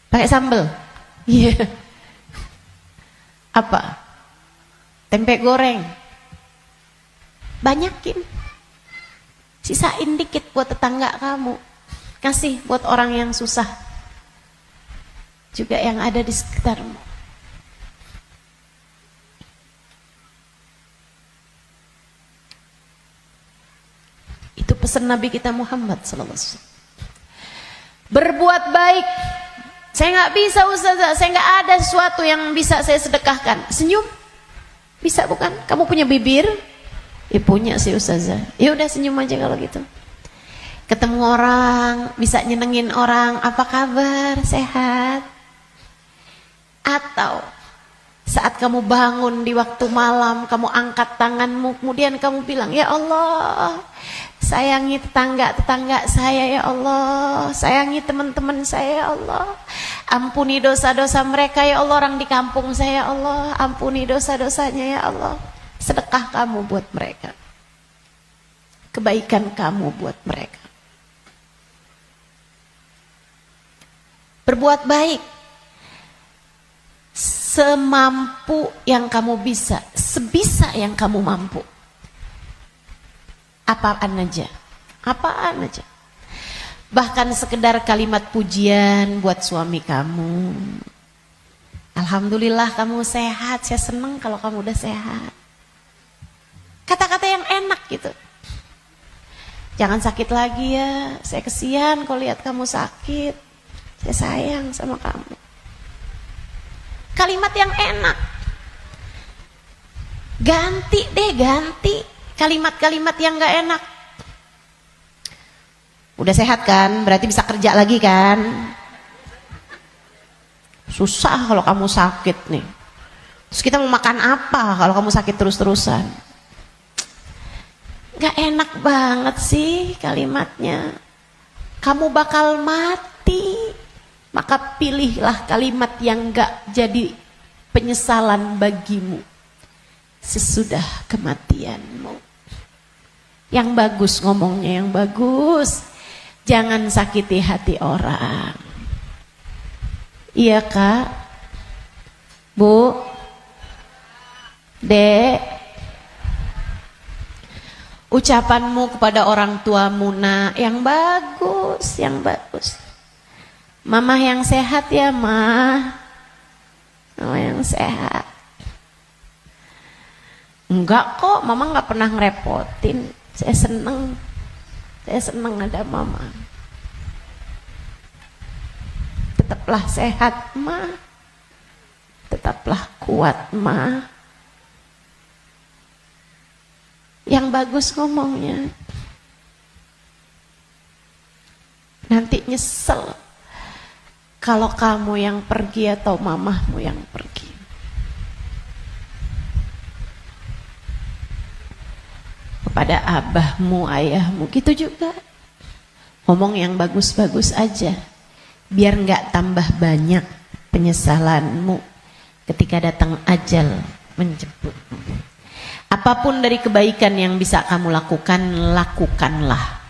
pakai sambal, iya. Apa? Tempe goreng, banyakin. Sisain dikit buat tetangga kamu, kasih buat orang yang susah juga yang ada di sekitarmu. Itu pesan Nabi kita Muhammad SAW. Berbuat baik. Saya nggak bisa ustazah, saya nggak ada sesuatu yang bisa saya sedekahkan. Senyum bisa bukan? Kamu punya bibir? Ya punya sih ustazah. Ya udah senyum aja kalau gitu. Ketemu orang, bisa nyenengin orang, apa kabar? Sehat? Atau Saat kamu bangun di waktu malam, kamu angkat tanganmu, kemudian kamu bilang, ya Allah, sayangi tetangga-tetangga saya ya Allah, sayangi teman-teman saya ya Allah, ampuni dosa-dosa mereka ya Allah, orang di kampung saya ya Allah, ampuni dosa-dosanya ya Allah. Sedekah kamu buat mereka, kebaikan kamu buat mereka. Berbuat baik semampu yang kamu bisa, sebisa yang kamu mampu. Apaan aja. Bahkan sekedar kalimat pujian buat suami kamu. Alhamdulillah kamu sehat, saya senang kalau kamu udah sehat. Kata-kata yang enak gitu. Jangan sakit lagi ya, saya kesian kalau lihat kamu sakit. Saya sayang sama kamu. Kalimat yang enak. Ganti kalimat-kalimat yang gak enak. Udah sehat kan, berarti bisa kerja lagi kan. Susah kalau kamu sakit nih. Terus kita mau makan apa kalau kamu sakit terus-terusan? Gak enak banget sih kalimatnya. Kamu bakal mati. Maka pilihlah kalimat yang gak jadi penyesalan bagimu sesudah kematianmu. Yang bagus ngomongnya, yang bagus. Jangan sakiti hati orang. Iya Kak, Bu, Dek. Ucapanmu kepada orang tuamu nak, yang bagus, yang bagus. Mama yang sehat ya Ma, mama yang sehat. Enggak kok, mama nggak pernah ngerepotin. Saya seneng ada mama. Tetaplah sehat Ma, tetaplah kuat Ma. Yang bagus ngomongnya. Nanti nyesel kalau kamu yang pergi atau mamahmu yang pergi. Kepada abahmu, ayahmu, gitu juga. Ngomong yang bagus-bagus aja. Biar nggak tambah banyak penyesalanmu ketika datang ajal menjemputmu. Apapun dari kebaikan yang bisa kamu lakukan, lakukanlah.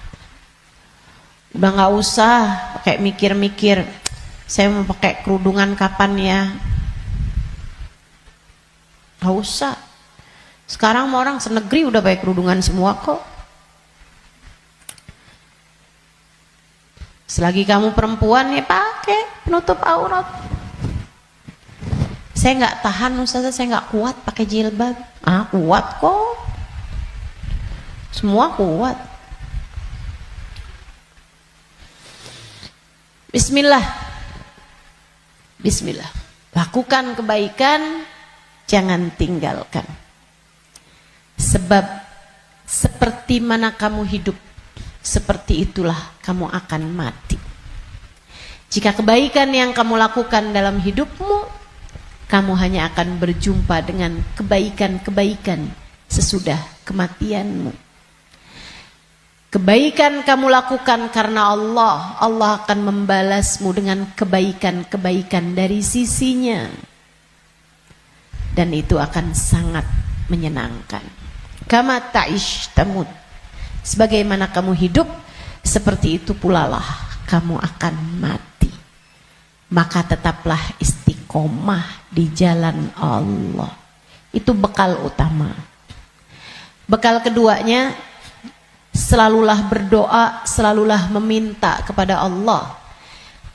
Udah nggak usah pakai mikir-mikir, saya mau pakai kerudungan kapan ya? Nggak usah. Sekarang orang senegeri udah pakai kerudungan semua kok. Selagi kamu perempuan ya pakai penutup aurat. Saya nggak tahan Ustazah, saya nggak kuat pakai jilbab. Ah kuat kok. Semua kuat. Bismillah. Bismillah. Lakukan kebaikan, jangan tinggalkan. Sebab seperti mana kamu hidup, seperti itulah kamu akan mati. Jika kebaikan yang kamu lakukan dalam hidupmu, kamu hanya akan berjumpa dengan kebaikan-kebaikan sesudah kematianmu. Kebaikan kamu lakukan karena Allah, Allah akan membalasmu dengan kebaikan-kebaikan dari sisinya. Dan itu akan sangat menyenangkan. Kama ta'ish tamut. Sebagaimana kamu hidup, seperti itu pula lah kamu akan mati. Maka tetaplah istiqomah di jalan Allah. Itu bekal utama. Bekal keduanya, selalulah berdoa, selalulah meminta kepada Allah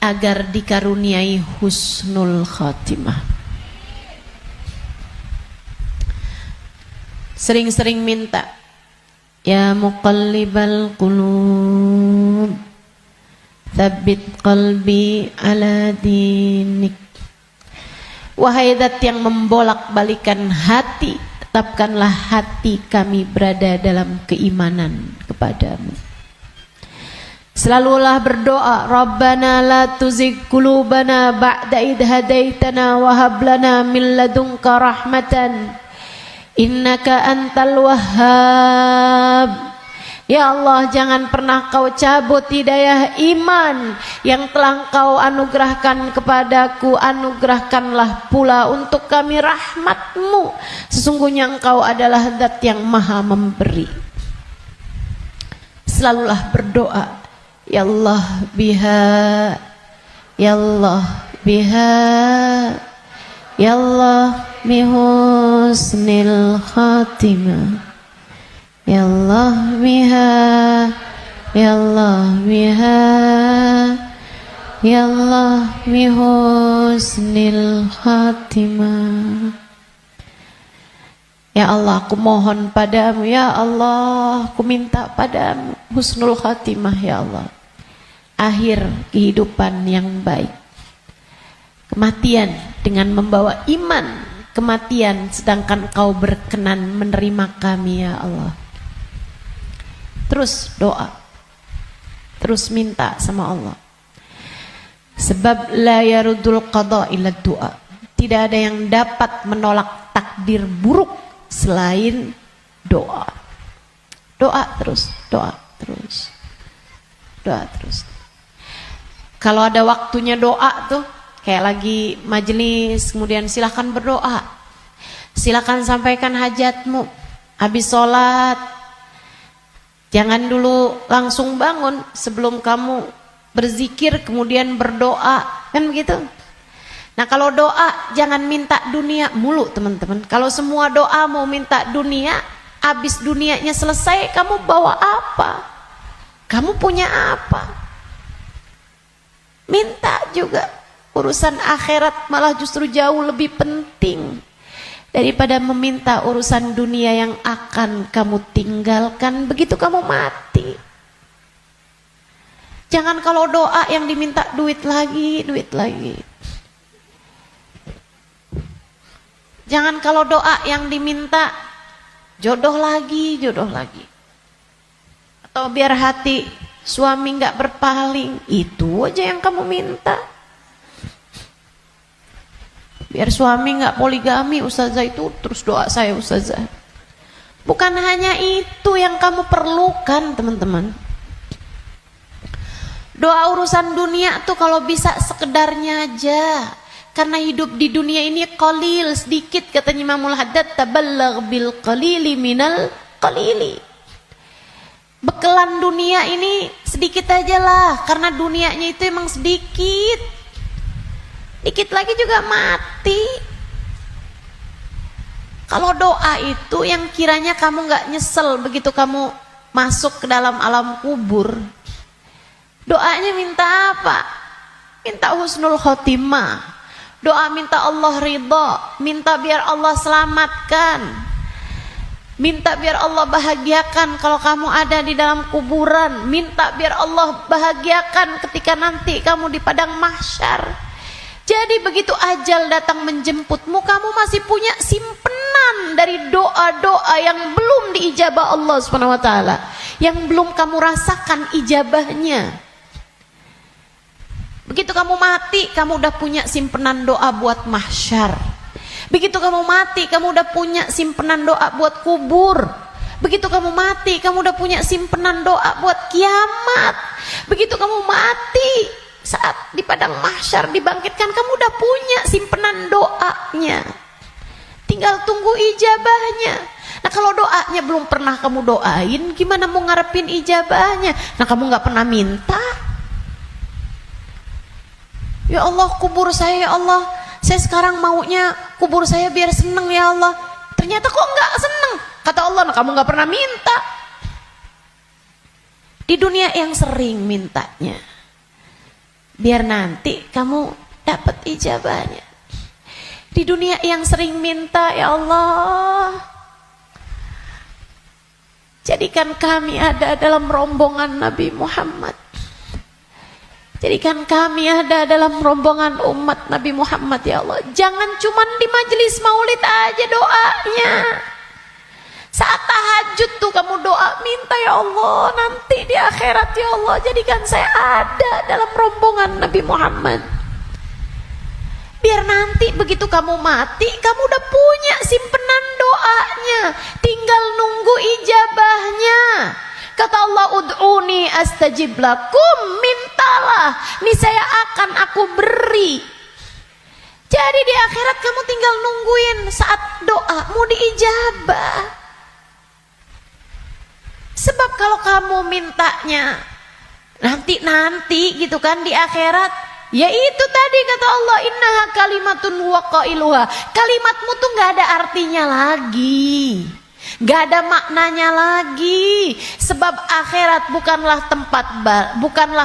agar dikaruniai husnul khatimah. Sering-sering minta, ya muqallibal qulub, tsabbit qalbi ala dinik. Wahai zat yang membolak-balikan hati, tetapkanlah hati kami berada dalam keimanan kepadamu. Selalulah berdoa, Rabbana la tuzigh qulubana ba'da idh hadaitana wa hab lana min ladunka rahmatan innaka antal wahhab. Ya Allah, jangan pernah kau cabut hidayah iman yang telah kau anugerahkan kepadaku. Anugerahkanlah pula untuk kami rahmatmu. Sesungguhnya engkau adalah zat yang maha memberi. Selalulah berdoa, Ya Allah biha, Ya Allah biha, Ya Allah bihusnil khatimah, Ya Allah biha, Ya Allah biha, Ya Allah bihusnil khatimah. Ya Allah, aku mohon padamu, Ya Allah, aku minta padamu husnul khatimah, Ya Allah, akhir kehidupan yang baik, kematian dengan membawa iman, kematian sedangkan Engkau berkenan menerima kami, Ya Allah. Terus doa, terus minta sama Allah. Sebab la yarudul qada illa doa. Tidak ada yang dapat menolak takdir buruk selain doa. Doa terus, doa terus, doa terus. Kalau ada waktunya doa tuh, kayak lagi majelis, kemudian silahkan berdoa, silahkan sampaikan hajatmu. Habis sholat, jangan dulu langsung bangun, sebelum kamu berzikir kemudian berdoa, kan begitu. Nah kalau doa jangan minta dunia mulu teman-teman. Kalau semua doa mau minta dunia, habis dunianya selesai kamu bawa apa? Kamu punya apa? Minta juga. Urusan akhirat malah justru jauh lebih penting daripada meminta urusan dunia yang akan kamu tinggalkan begitu kamu mati. Jangan kalau doa yang diminta duit lagi, duit lagi. Jangan kalau doa yang diminta jodoh lagi, jodoh lagi. Atau biar hati suami nggak berpaling, itu aja yang kamu minta. Biar suami nggak poligami, ustazah, itu terus doa saya ustazah. Bukan hanya itu yang kamu perlukan teman-teman. Doa urusan dunia tuh kalau bisa sekedarnya aja. Karena hidup di dunia ini qalil, sedikit, katanya Imamul Haddad, tabalagh bil qalili minal qalili. Bekelan dunia ini sedikit aja lah, karena dunianya itu emang sedikit. Dikit lagi juga mati. Kalau doa itu yang kiranya kamu gak nyesel begitu kamu masuk ke dalam alam kubur. Doanya minta apa? Minta husnul khotimah. Doa minta Allah ridha, minta biar Allah selamatkan, minta biar Allah bahagiakan kalau kamu ada di dalam kuburan, minta biar Allah bahagiakan ketika nanti kamu di padang mahsyar. Jadi begitu ajal datang menjemputmu, kamu masih punya simpenan dari doa-doa yang belum diijabah Allah SWT, yang belum kamu rasakan ijabahnya. Begitu kamu mati, kamu udah punya simpenan doa buat mahsyar. Begitu kamu mati, kamu udah punya simpenan doa buat kubur. Begitu kamu mati, kamu udah punya simpenan doa buat kiamat. Begitu kamu mati, saat di padang mahsyar dibangkitkan, kamu udah punya simpenan doanya, tinggal tunggu ijabahnya. Nah kalau doanya belum pernah kamu doain, gimana mau ngarepin ijabahnya? Nah kamu gak pernah minta, ya Allah kubur saya, ya Allah saya sekarang maunya kubur saya biar seneng, ya Allah. Ternyata kok gak seneng, kata Allah. Nah kamu gak pernah minta. Di dunia yang sering mintanya, biar nanti kamu dapat ijabahnya. Di dunia yang sering minta, ya Allah, jadikan kami ada dalam rombongan Nabi Muhammad. Jadikan kami ada dalam rombongan umat Nabi Muhammad, ya Allah. Jangan cuman di majelis maulid aja doanya. Saat tahajud tuh kamu doa, minta ya Allah nanti di akhirat ya Allah jadikan saya ada dalam rombongan Nabi Muhammad. Biar nanti begitu kamu mati, kamu udah punya simpenan doanya, tinggal nunggu ijabahnya. Kata Allah, ud'uni astajib lakum, mintalah, niscaya akan aku beri. Jadi di akhirat kamu tinggal nungguin saat doamu diijabah. Sebab kalau kamu mintanya nanti gitu kan di akhirat, ya itu tadi kata Allah, innaha kalimatun wa qailuha. Kalimatmu tuh nggak ada artinya lagi, nggak ada maknanya lagi. Sebab akhirat bukanlah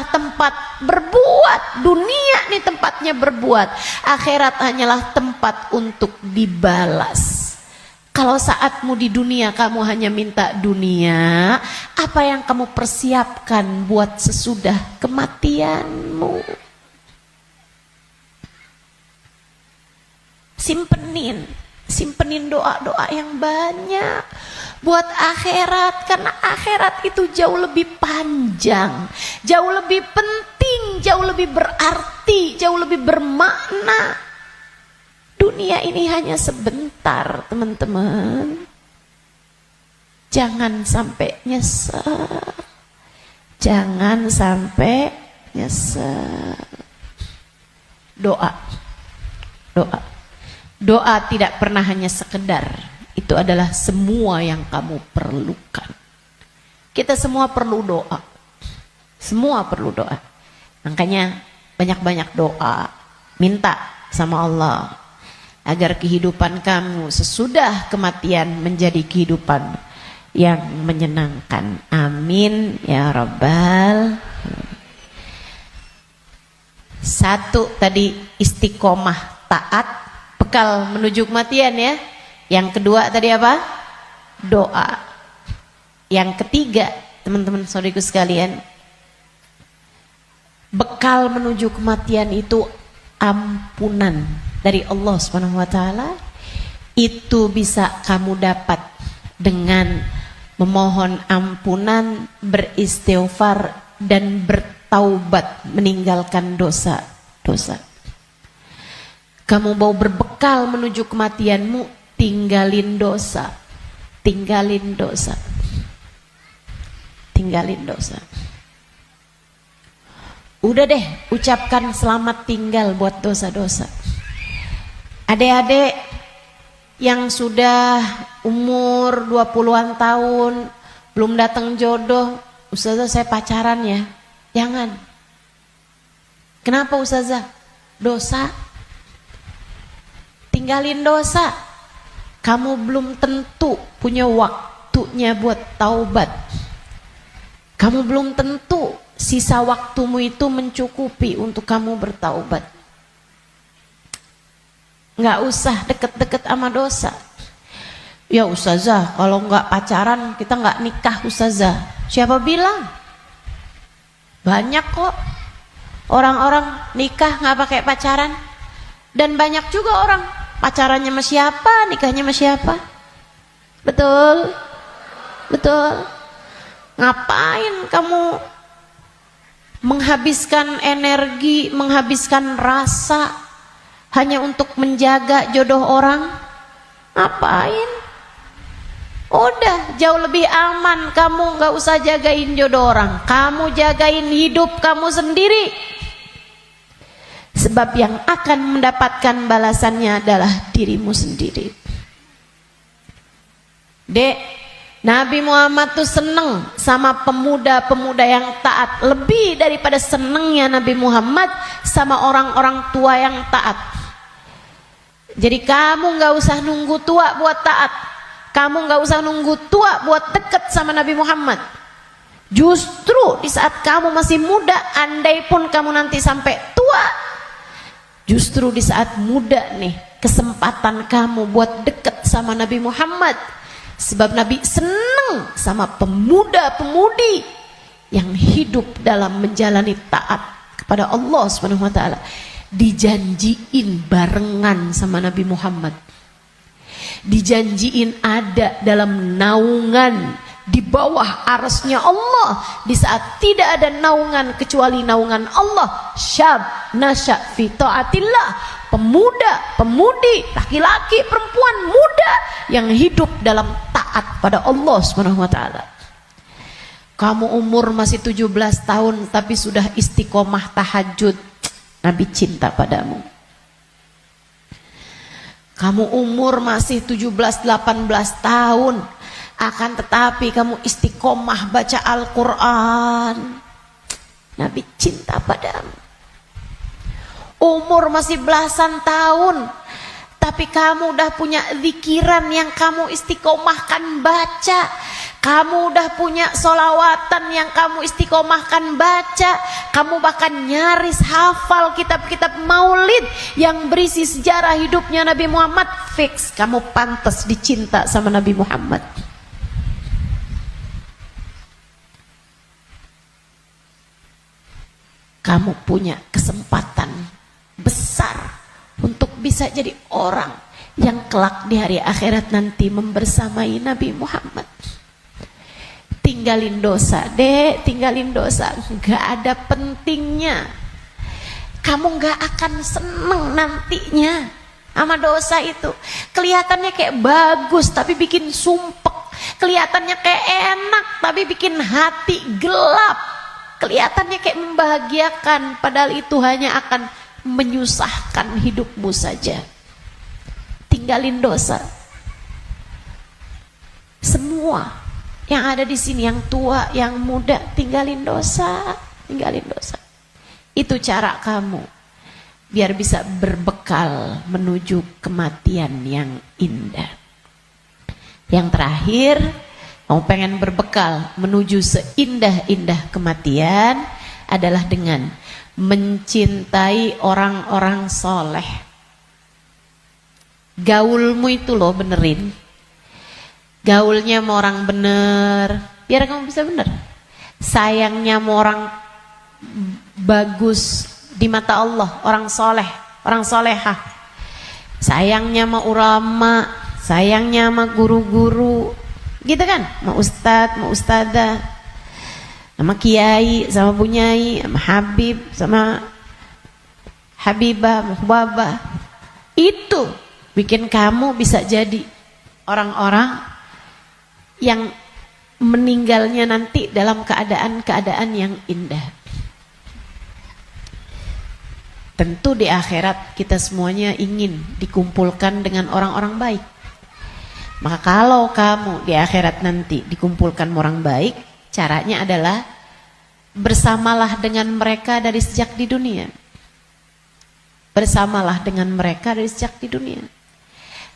tempat berbuat. Dunia nih tempatnya berbuat. Akhirat hanyalah tempat untuk dibalas. Kalau saatmu di dunia kamu hanya minta dunia, apa yang kamu persiapkan buat sesudah kematianmu? Simpenin doa-doa yang banyak buat akhirat, karena akhirat itu jauh lebih panjang, jauh lebih penting, jauh lebih berarti, jauh lebih bermakna. Dunia ini hanya sebentar, teman-teman. Jangan sampai nyesel. Jangan sampai nyesel. Doa. Doa tidak pernah hanya sekedar. Itu adalah semua yang kamu perlukan. Kita semua perlu doa. Semua perlu doa. Makanya banyak-banyak doa. Minta sama Allah agar kehidupan kamu sesudah kematian menjadi kehidupan yang menyenangkan. Amin ya Rabbal. Satu tadi istiqomah taat, bekal menuju kematian ya. Yang kedua tadi apa? Doa. Yang ketiga, teman-teman saudariku sekalian, bekal menuju kematian itu ampunan dari Allah Subhanahu wa taala. Itu bisa kamu dapat dengan memohon ampunan, beristighfar dan bertaubat, meninggalkan dosa-dosa. Kamu mau berbekal menuju kematianmu, tinggalin dosa. Tinggalin dosa. Tinggalin dosa. Udah deh, ucapkan selamat tinggal buat dosa-dosa. Adik-adik yang sudah umur 20-an tahun, belum datang jodoh, Ustazah saya pacaran ya. Jangan. Kenapa Ustazah? Dosa. Tinggalin dosa. Kamu belum tentu punya waktunya buat taubat. Kamu belum tentu sisa waktumu itu mencukupi untuk kamu bertaubat. Nggak usah deket-deket sama dosa. Ya Ustazah, kalau nggak pacaran kita nggak nikah Ustazah. Siapa bilang? Banyak kok orang-orang nikah nggak pakai pacaran. Dan banyak juga orang pacarannya sama siapa, nikahnya sama siapa. Betul? Betul? Ngapain kamu menghabiskan energi, menghabiskan rasa hanya untuk menjaga jodoh orang? Ngapain? Udah jauh lebih aman kamu gak usah jagain jodoh orang. Kamu jagain hidup kamu sendiri. Sebab yang akan mendapatkan balasannya adalah dirimu sendiri. Dek, Nabi Muhammad tuh seneng sama pemuda-pemuda yang taat. Lebih daripada senengnya Nabi Muhammad sama orang-orang tua yang taat. Jadi kamu gak usah nunggu tua buat taat. Kamu gak usah nunggu tua buat deket sama Nabi Muhammad. Justru di saat kamu masih muda, andai pun kamu nanti sampai tua, justru di saat muda nih kesempatan kamu buat deket sama Nabi Muhammad. Sebab Nabi senang sama pemuda-pemudi yang hidup dalam menjalani taat kepada Allah Subhanahu wa taala. Dijanjiin barengan sama Nabi Muhammad. dijanjiin ada dalam naungan di bawah arasnya Allah di saat tidak ada naungan kecuali naungan Allah. Syab nasya fi taatillah, pemuda, pemudi, laki-laki, perempuan, muda yang hidup dalam taat pada Allah Subhanahu wa taala. Kamu umur masih 17 tahun tapi sudah istiqomah tahajud, Nabi cinta padamu. Kamu umur masih 17-18 tahun, akan tetapi kamu istiqomah baca Al-Quran, Nabi cinta padamu. Umur masih belasan tahun, tapi kamu udah punya zikiran yang kamu istiqomahkan baca. Kamu udah punya solawatan yang kamu istiqomahkan baca. Kamu bahkan nyaris hafal kitab-kitab maulid yang berisi sejarah hidupnya Nabi Muhammad. Fix, kamu pantas dicinta sama Nabi Muhammad. Kamu punya kesempatan besar untuk bisa jadi orang yang kelak di hari akhirat nanti membersamai Nabi Muhammad. Tinggalin dosa, dek, tinggalin dosa, gak ada pentingnya. Kamu gak akan seneng nantinya sama dosa itu. Kelihatannya kayak bagus tapi bikin sumpek, kelihatannya kayak enak tapi bikin hati gelap, kelihatannya kayak membahagiakan padahal itu hanya akan menyusahkan hidupmu saja. Tinggalin dosa. Semua yang ada di sini, yang tua, yang muda, tinggalin dosa, tinggalin dosa. Itu cara kamu biar bisa berbekal menuju kematian yang indah. Yang terakhir, kamu pengen berbekal menuju seindah-indah kematian adalah dengan mencintai orang-orang soleh. Gaulmu itu loh benerin. Gaulnya sama orang bener, biar kamu bisa bener. Sayangnya sama orang bagus di mata Allah, orang soleh, orang solehah. Sayangnya sama ulama, sayangnya sama guru-guru, gitu kan? Sama ustadz, sama ustadzah, sama kiai, sama bunyai, sama habib, sama habibah, sama hubabah. Itu bikin kamu bisa jadi orang-orang yang meninggalnya nanti dalam keadaan-keadaan yang indah. Tentu di akhirat kita semuanya ingin dikumpulkan dengan orang-orang baik. Maka kalau kamu di akhirat nanti dikumpulkan orang baik, caranya adalah bersamalah dengan mereka dari sejak di dunia. Bersamalah dengan mereka dari sejak di dunia.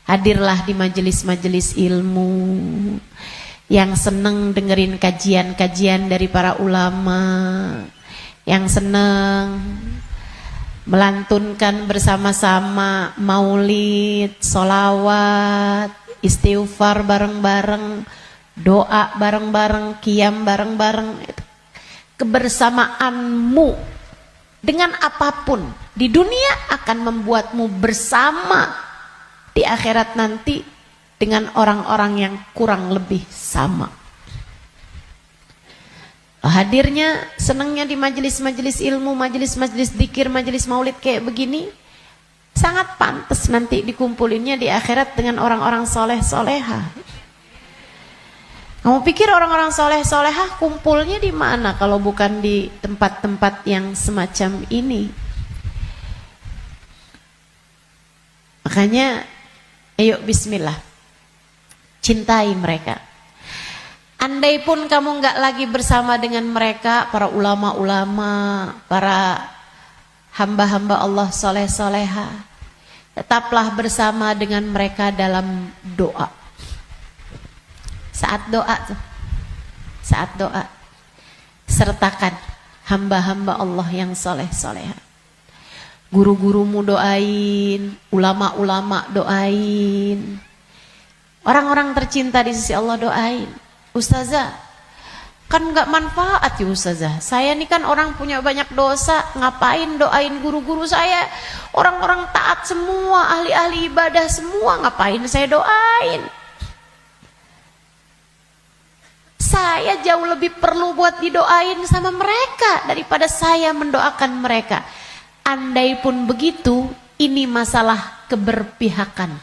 Hadirlah di majelis-majelis ilmu, yang seneng dengerin kajian-kajian dari para ulama, yang seneng melantunkan bersama-sama maulid, solawat, istighfar bareng-bareng, doa bareng-bareng, qiyam bareng-bareng. Kebersamaanmu dengan apapun di dunia akan membuatmu bersama di akhirat nanti dengan orang-orang yang kurang lebih sama. Hadirnya, senangnya di majelis-majelis ilmu, majelis-majelis dzikir, majelis maulid kayak begini, sangat pantas nanti dikumpulinnya di akhirat dengan orang-orang soleh-soleha. Kamu pikir orang-orang soleh-solehah kumpulnya di mana kalau bukan di tempat-tempat yang semacam ini? Makanya ayo bismillah, cintai mereka. Andai pun kamu nggak lagi bersama dengan mereka, para ulama-ulama, para hamba-hamba Allah soleh-soleha, tetaplah bersama dengan mereka dalam doa. Saat doa tuh, saat doa, sertakan hamba-hamba Allah yang soleh-soleha. Guru-gurumu doain, ulama-ulama doain, orang-orang tercinta di sisi Allah doain. Ustazah, Kan nggak manfaat ya Ustazah. Saya ini kan orang punya banyak dosa, ngapain doain guru-guru saya? Orang-orang taat semua, ahli-ahli ibadah semua, ngapain saya doain? Saya jauh lebih perlu buat didoain sama mereka daripada saya mendoakan mereka. Andai pun begitu, ini masalah keberpihakan.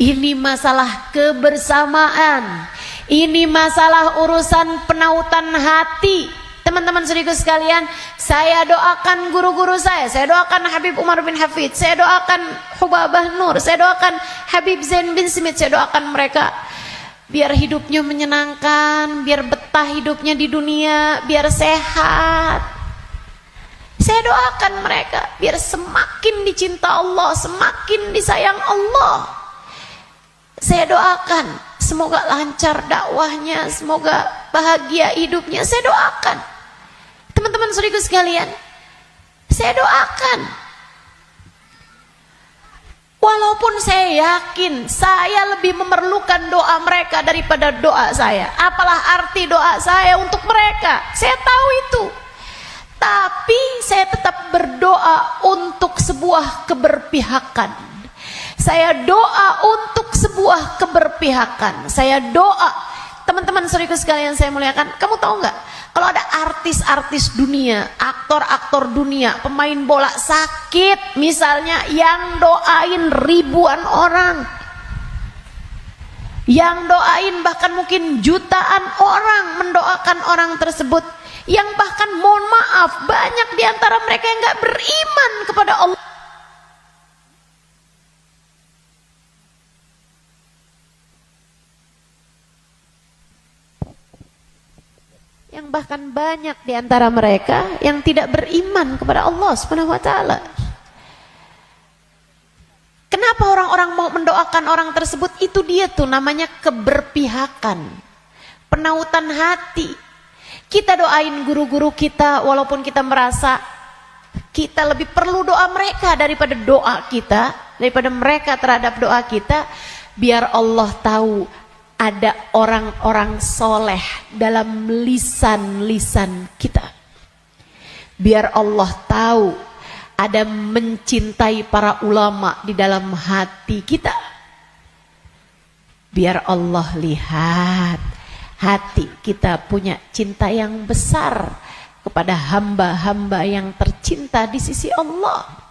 Ini masalah kebersamaan. Ini masalah urusan penautan hati. Teman-teman saudaraku sekalian, saya doakan guru-guru saya doakan Habib Umar bin Hafid, saya doakan Hubabah Nur, saya doakan Habib Zain bin Smith, saya doakan mereka biar hidupnya menyenangkan, biar betah hidupnya di dunia, biar sehat. Saya doakan mereka biar semakin dicinta Allah, semakin disayang Allah. Saya doakan semoga lancar dakwahnya, semoga bahagia hidupnya. Saya doakan. Teman-teman saudaraku sekalian, saya doakan. Walaupun saya yakin saya lebih memerlukan doa mereka daripada doa saya. Apalah arti doa saya untuk mereka? Saya tahu itu. Tapi saya tetap berdoa untuk sebuah keberpihakan. Saya doa untuk sebuah keberpihakan. Saya doa. Teman-teman saudaraku sekalian saya muliakan, kamu tahu nggak? Kalau ada artis-artis dunia, aktor-aktor dunia, pemain bola sakit misalnya, yang doain ribuan orang, yang doain bahkan mungkin jutaan orang mendoakan orang tersebut, yang bahkan mohon maaf banyak diantara mereka yang nggak beriman kepada Allah. Yang bahkan banyak di antara mereka yang tidak beriman kepada Allah Subhanahu wa taala. Kenapa orang-orang mau mendoakan orang tersebut? Itu dia tuh namanya keberpihakan, penautan hati. Kita doain guru-guru kita walaupun kita merasa kita lebih perlu doa mereka daripada doa kita, daripada mereka terhadap doa kita, biar Allah tahu ada orang-orang soleh dalam lisan-lisan kita. Biar Allah tahu ada mencintai para ulama di dalam hati kita. Biar Allah lihat hati kita punya cinta yang besar kepada hamba-hamba yang tercinta di sisi Allah.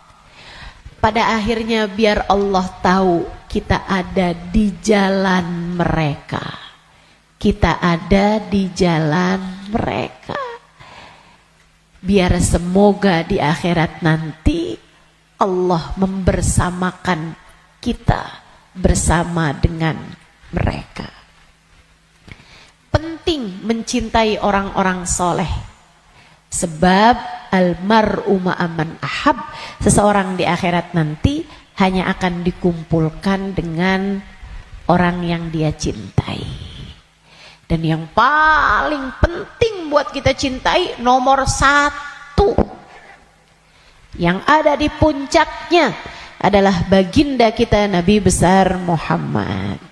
Pada akhirnya biar Allah tahu kita ada di jalan mereka. Kita ada di jalan mereka. Biar semoga di akhirat nanti Allah membersamakan kita bersama dengan mereka. Penting mencintai orang-orang soleh. Sebab almar'u ma'aman ahab, seseorang di akhirat nanti hanya akan dikumpulkan dengan orang yang dia cintai. Dan yang paling penting buat kita cintai, nomor satu, yang ada di puncaknya adalah baginda kita Nabi besar Muhammad.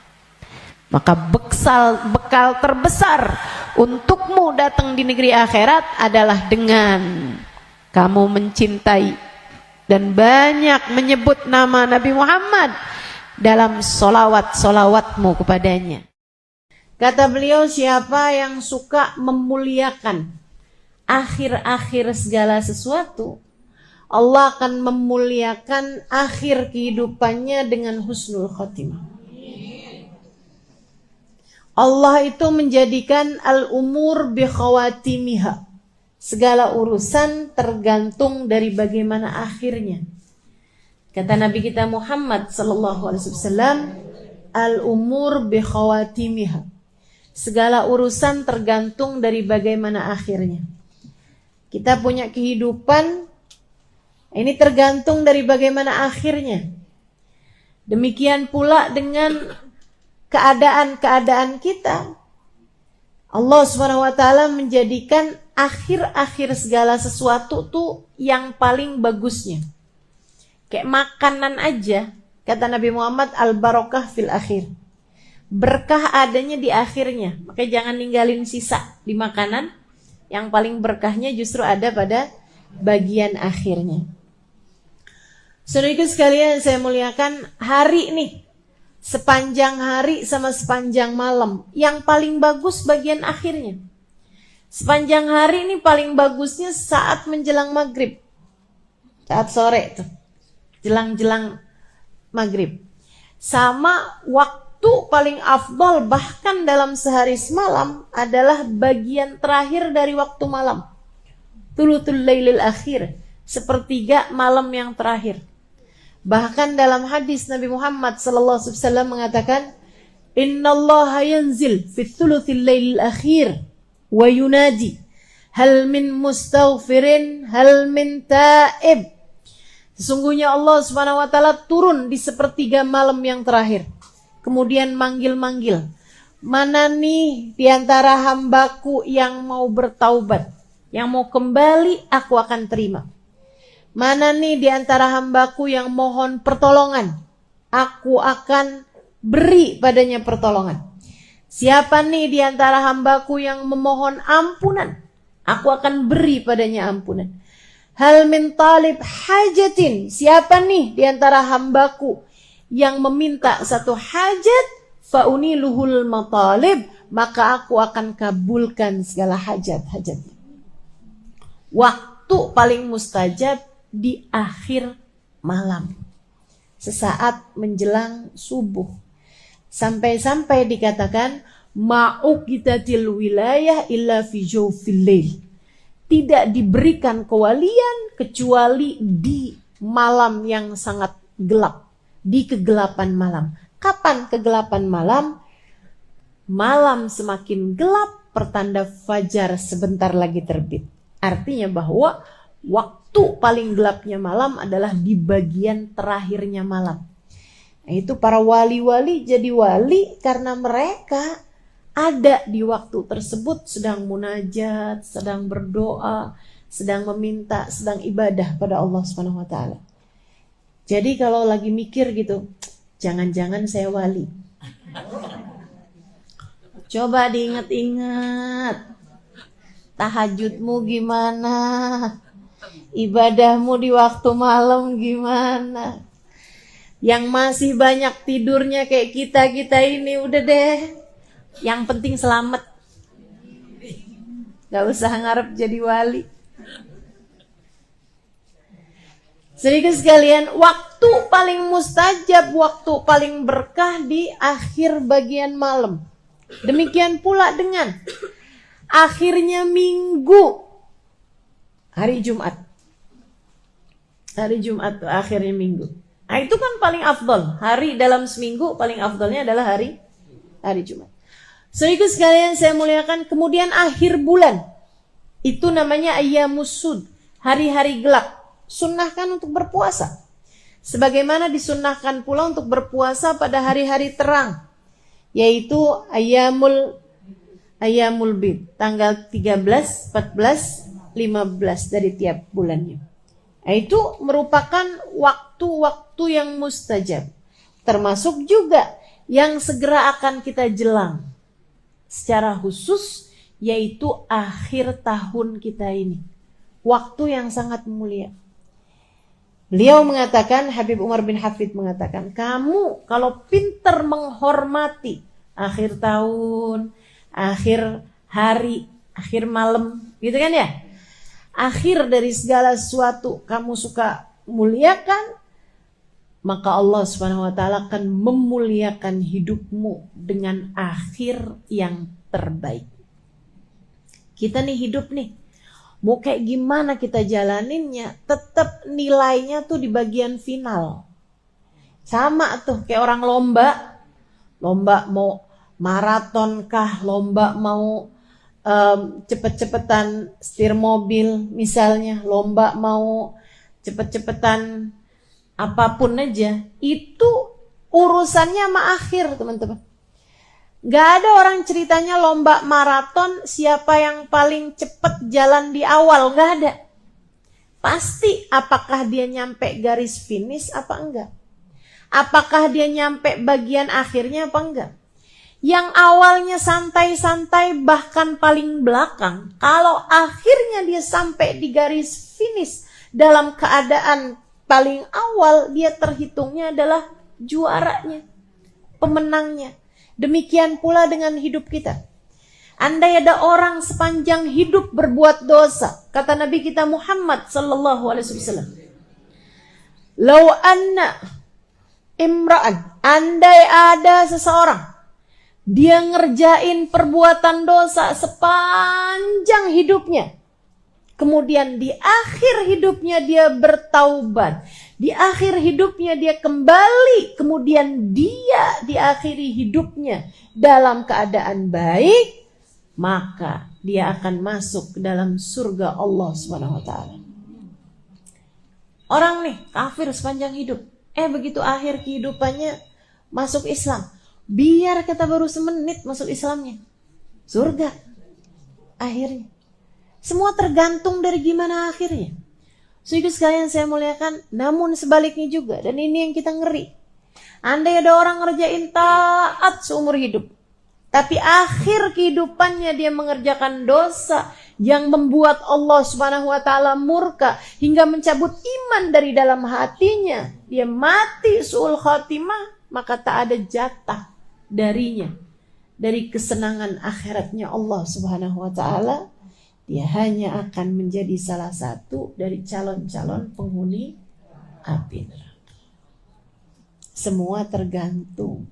Maka bekal terbesar untukmu datang di negeri akhirat adalah dengan kamu mencintai dan banyak menyebut nama Nabi Muhammad dalam solawat-solawatmu kepadanya. Kata beliau, siapa yang suka memuliakan akhir-akhir segala sesuatu, Allah akan memuliakan akhir kehidupannya dengan husnul khotimah. Allah itu menjadikan al-umur bi khawatimiha. Segala urusan tergantung dari bagaimana akhirnya. Kata Nabi kita Muhammad sallallahu alaihi wasallam, al-umur bi khawatimiha. Segala urusan tergantung dari bagaimana akhirnya. Kita punya kehidupan, ini tergantung dari bagaimana akhirnya. Demikian pula dengan keadaan-keadaan kita. Allah Subhanahu wa taala menjadikan akhir-akhir segala sesuatu tuh yang paling bagusnya. Kayak makanan aja, kata Nabi Muhammad, al-barakah fil akhir. Berkah adanya di akhirnya. Makanya jangan ninggalin sisa di makanan. Yang paling berkahnya justru ada pada bagian akhirnya. Saudaraku sekalian saya muliakan, hari nih, sepanjang hari sama sepanjang malam, yang paling bagus bagian akhirnya. Sepanjang hari ini paling bagusnya saat menjelang maghrib. Saat sore tuh. Jelang-jelang maghrib. Sama waktu paling afdol bahkan dalam sehari semalam adalah bagian terakhir dari waktu malam. Thuluthul lailil akhir, sepertiga malam yang terakhir. Bahkan dalam hadis Nabi Muhammad sallallahu alaihi wasallam mengatakan, "Innallaha yanzil fi thuluthil lailil akhir wa yunadi hal min mustaghfirin hal min taib." Sesungguhnya Allah Subhanahu wa taala turun di sepertiga malam yang terakhir. Kemudian manggil-manggil. Mana nih di antara hambaku yang mau bertaubat, yang mau kembali, aku akan terima. Mana nih di antara hambaku yang mohon pertolongan, aku akan beri padanya pertolongan. Siapa nih di antara hambaku yang memohon ampunan, aku akan beri padanya ampunan. Hal min talib hajatin, siapa nih di antara hambaku yang meminta satu hajat, fauniluhul matalib, maka aku akan kabulkan segala hajat-hajatnya. Waktu paling mustajab di akhir malam, sesaat menjelang subuh. Sampai-sampai dikatakan ma'uqitatil wilayah illa fi jawfil lail. Tidak diberikan kewalian kecuali di malam yang sangat gelap, di kegelapan malam. Kapan kegelapan malam? Malam semakin gelap, pertanda fajar sebentar lagi terbit. Artinya bahwa waktu paling gelapnya malam adalah di bagian terakhirnya malam. Nah, itu para wali-wali jadi wali karena mereka ada di waktu tersebut sedang munajat, sedang berdoa, sedang meminta, sedang ibadah pada Allah Subhanahu wa taala. Jadi kalau lagi mikir gitu, jangan-jangan saya wali. Coba diingat-ingat. Tahajudmu gimana? Ibadahmu di waktu malam gimana? Yang masih banyak tidurnya kayak kita ini udah deh. Yang penting selamat. Gak usah ngarep jadi wali. Sedikit sekalian, waktu paling mustajab, waktu paling berkah di akhir bagian malam. Demikian pula dengan akhirnya minggu, hari Jumat. Hari Jumat itu akhirnya minggu. Nah itu kan paling afdol. Hari dalam seminggu paling afdolnya adalah hari Jumat. Saudaraku sekalian saya muliakan, kemudian akhir bulan. Itu namanya ayyamus sud, hari-hari gelap. Sunnahkan untuk berpuasa. Sebagaimana disunnahkan pula untuk berpuasa pada hari-hari terang. Yaitu ayyamul bid, tanggal 13, 14, 15 dari tiap bulannya. Nah, itu merupakan waktu-waktu yang mustajab. Termasuk juga yang segera akan kita jelang. Secara khusus yaitu akhir tahun kita ini. Waktu yang sangat mulia. Beliau mengatakan, Habib Umar bin Hafid mengatakan, kamu kalau pintar menghormati akhir tahun, akhir hari, akhir malam, gitu kan ya? Akhir dari segala sesuatu kamu suka muliakan, maka Allah Subhanahu wa taala akan memuliakan hidupmu dengan akhir yang terbaik. Kita nih hidup nih, mau kayak gimana kita jalaninnya, tetap nilainya tuh di bagian final. Sama tuh kayak orang lomba mau maraton kah, lomba mau cepet-cepetan setir mobil misalnya, lomba mau cepet-cepetan apapun aja, itu urusannya sama akhir teman-teman. Gak ada orang ceritanya lomba maraton siapa yang paling cepet jalan di awal, gak ada. Pasti apakah dia nyampe garis finish apa enggak, apakah dia nyampe bagian akhirnya apa enggak. Yang awalnya santai-santai bahkan paling belakang, kalau akhirnya dia sampai di garis finish dalam keadaan paling awal, dia terhitungnya adalah juaranya, pemenangnya. Demikian pula dengan hidup kita. Andai ada orang sepanjang hidup berbuat dosa, kata Nabi kita Muhammad sallallahu alaihi wasallam, "Lau anna imra'an", andai ada seseorang dia ngerjain perbuatan dosa sepanjang hidupnya, kemudian di akhir hidupnya dia bertaubat, di akhir hidupnya dia kembali, kemudian dia diakhiri hidupnya dalam keadaan baik, maka dia akan masuk ke dalam surga Allah Subhanahu wa taala. Orang nih kafir sepanjang hidup, begitu akhir kehidupannya masuk Islam. Biar kata baru semenit masuk Islamnya, surga akhirnya. Semua tergantung dari gimana akhirnya. Saudara sekalian saya muliakan, namun sebaliknya juga, dan ini yang kita ngeri. Andai ada orang ngerjain taat seumur hidup, tapi akhir kehidupannya dia mengerjakan dosa yang membuat Allah Subhanahu wa taala murka hingga mencabut iman dari dalam hatinya, dia mati su'ul khatimah, maka tak ada jatah darinya dari kesenangan akhiratnya Allah Subhanahu wa taala. Dia hanya akan menjadi salah satu dari calon-calon penghuni api neraka. Semua tergantung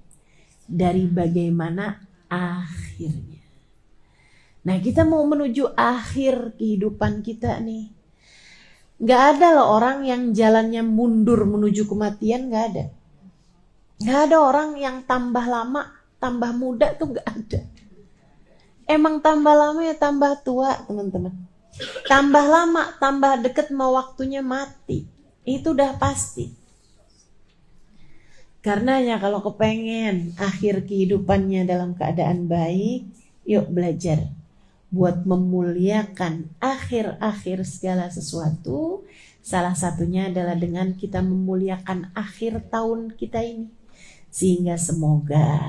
dari bagaimana akhirnya. Nah, kita mau menuju akhir kehidupan kita nih. Gak ada loh orang yang jalannya mundur menuju kematian, gak ada. Gak ada orang yang tambah lama, tambah muda tuh gak ada. Emang tambah lama ya tambah tua, teman-teman. Tambah lama, tambah deket mau waktunya mati. Itu udah pasti. Karenanya kalau kepengen akhir kehidupannya dalam keadaan baik, yuk belajar buat memuliakan akhir-akhir segala sesuatu. Salah satunya adalah dengan kita memuliakan akhir tahun kita ini. Sehingga semoga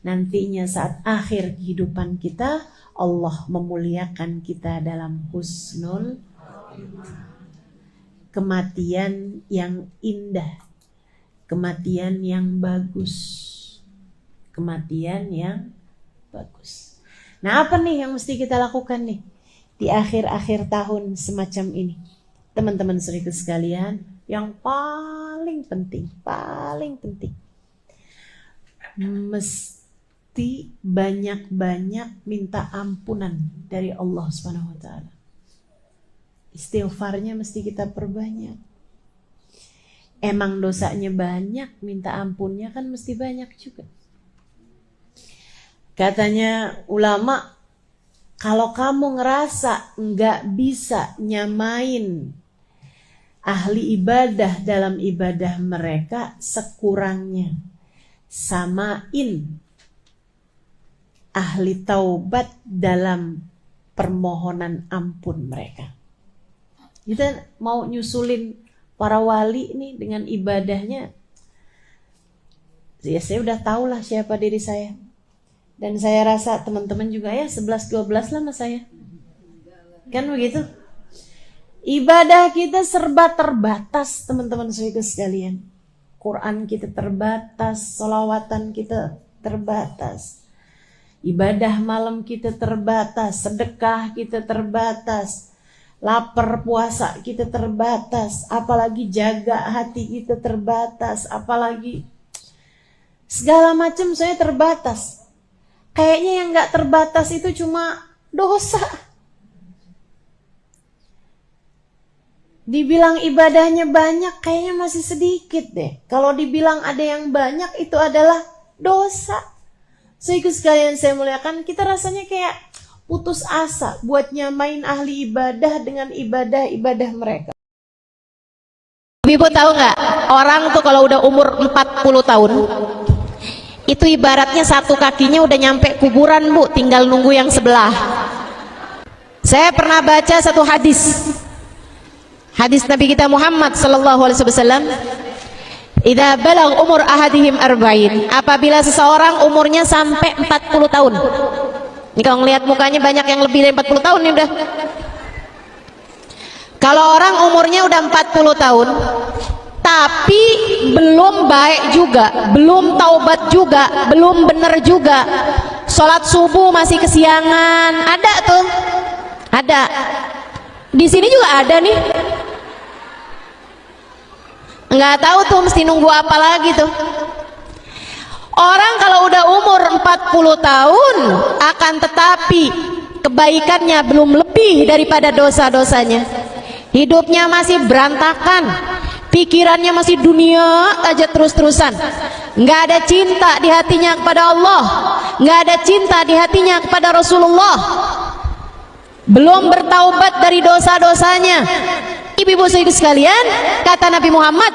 nantinya saat akhir kehidupan kita, Allah memuliakan kita dalam husnul kematian yang indah, kematian yang bagus, kematian yang bagus. Nah, apa nih yang mesti kita lakukan nih di akhir-akhir tahun semacam ini, teman-teman saudara sekalian? Yang paling penting mesti banyak-banyak minta ampunan dari Allah Subhanahu wa taala. Istighfarnya mesti kita perbanyak. Emang dosanya banyak, minta ampunnya kan mesti banyak juga. Katanya ulama, kalau kamu ngerasa nggak bisa nyamain ahli ibadah dalam ibadah mereka, sekurangnya samain ahli taubat dalam permohonan ampun mereka. Kita mau nyusulin para wali nih dengan ibadahnya. Ya, saya udah tahu lah siapa diri saya. Dan saya rasa teman-teman juga ya 11-12 lah sama saya. Kan begitu? Ibadah kita serba terbatas, teman-teman saudara sekalian. Quran kita terbatas, sholawatan kita terbatas. Ibadah malam kita terbatas, sedekah kita terbatas. Lapar puasa kita terbatas, apalagi jaga hati kita terbatas, apalagi segala macam saya terbatas. Kayaknya yang gak terbatas itu cuma dosa. Dibilang ibadahnya banyak, kayaknya masih sedikit deh. Kalau dibilang ada yang banyak, itu adalah dosa. So ikut sekalian saya muliakan, kita rasanya kayak putus asa buat nyamain ahli ibadah dengan ibadah-ibadah mereka. Ibu tahu nggak, orang tuh kalau udah umur 40 tahun, itu ibaratnya satu kakinya udah nyampe kuburan, Bu, tinggal nunggu yang sebelah. Saya pernah baca satu hadis Nabi kita Muhammad sallallahu alaihi wasallam, Idza balagh umur ahadihim arba'in, apabila seseorang umurnya sampai 40 tahun. Ini kalau ngelihat mukanya banyak yang lebih dari 40 tahun nih udah. Kalau orang umurnya udah 40 tahun tapi belum baik juga, belum taubat juga, belum benar juga, sholat subuh masih kesiangan, ada tuh, ada. Di sini juga ada nih. Nggak tahu tuh mesti nunggu apa lagi tuh. Orang kalau udah umur 40 tahun akan tetapi kebaikannya belum lebih daripada dosa-dosanya, hidupnya masih berantakan, pikirannya masih dunia aja terus-terusan, nggak ada cinta di hatinya kepada Allah, nggak ada cinta di hatinya kepada Rasulullah, belum bertaubat dari dosa-dosanya. Ibu-ibu sekalian, kata Nabi Muhammad,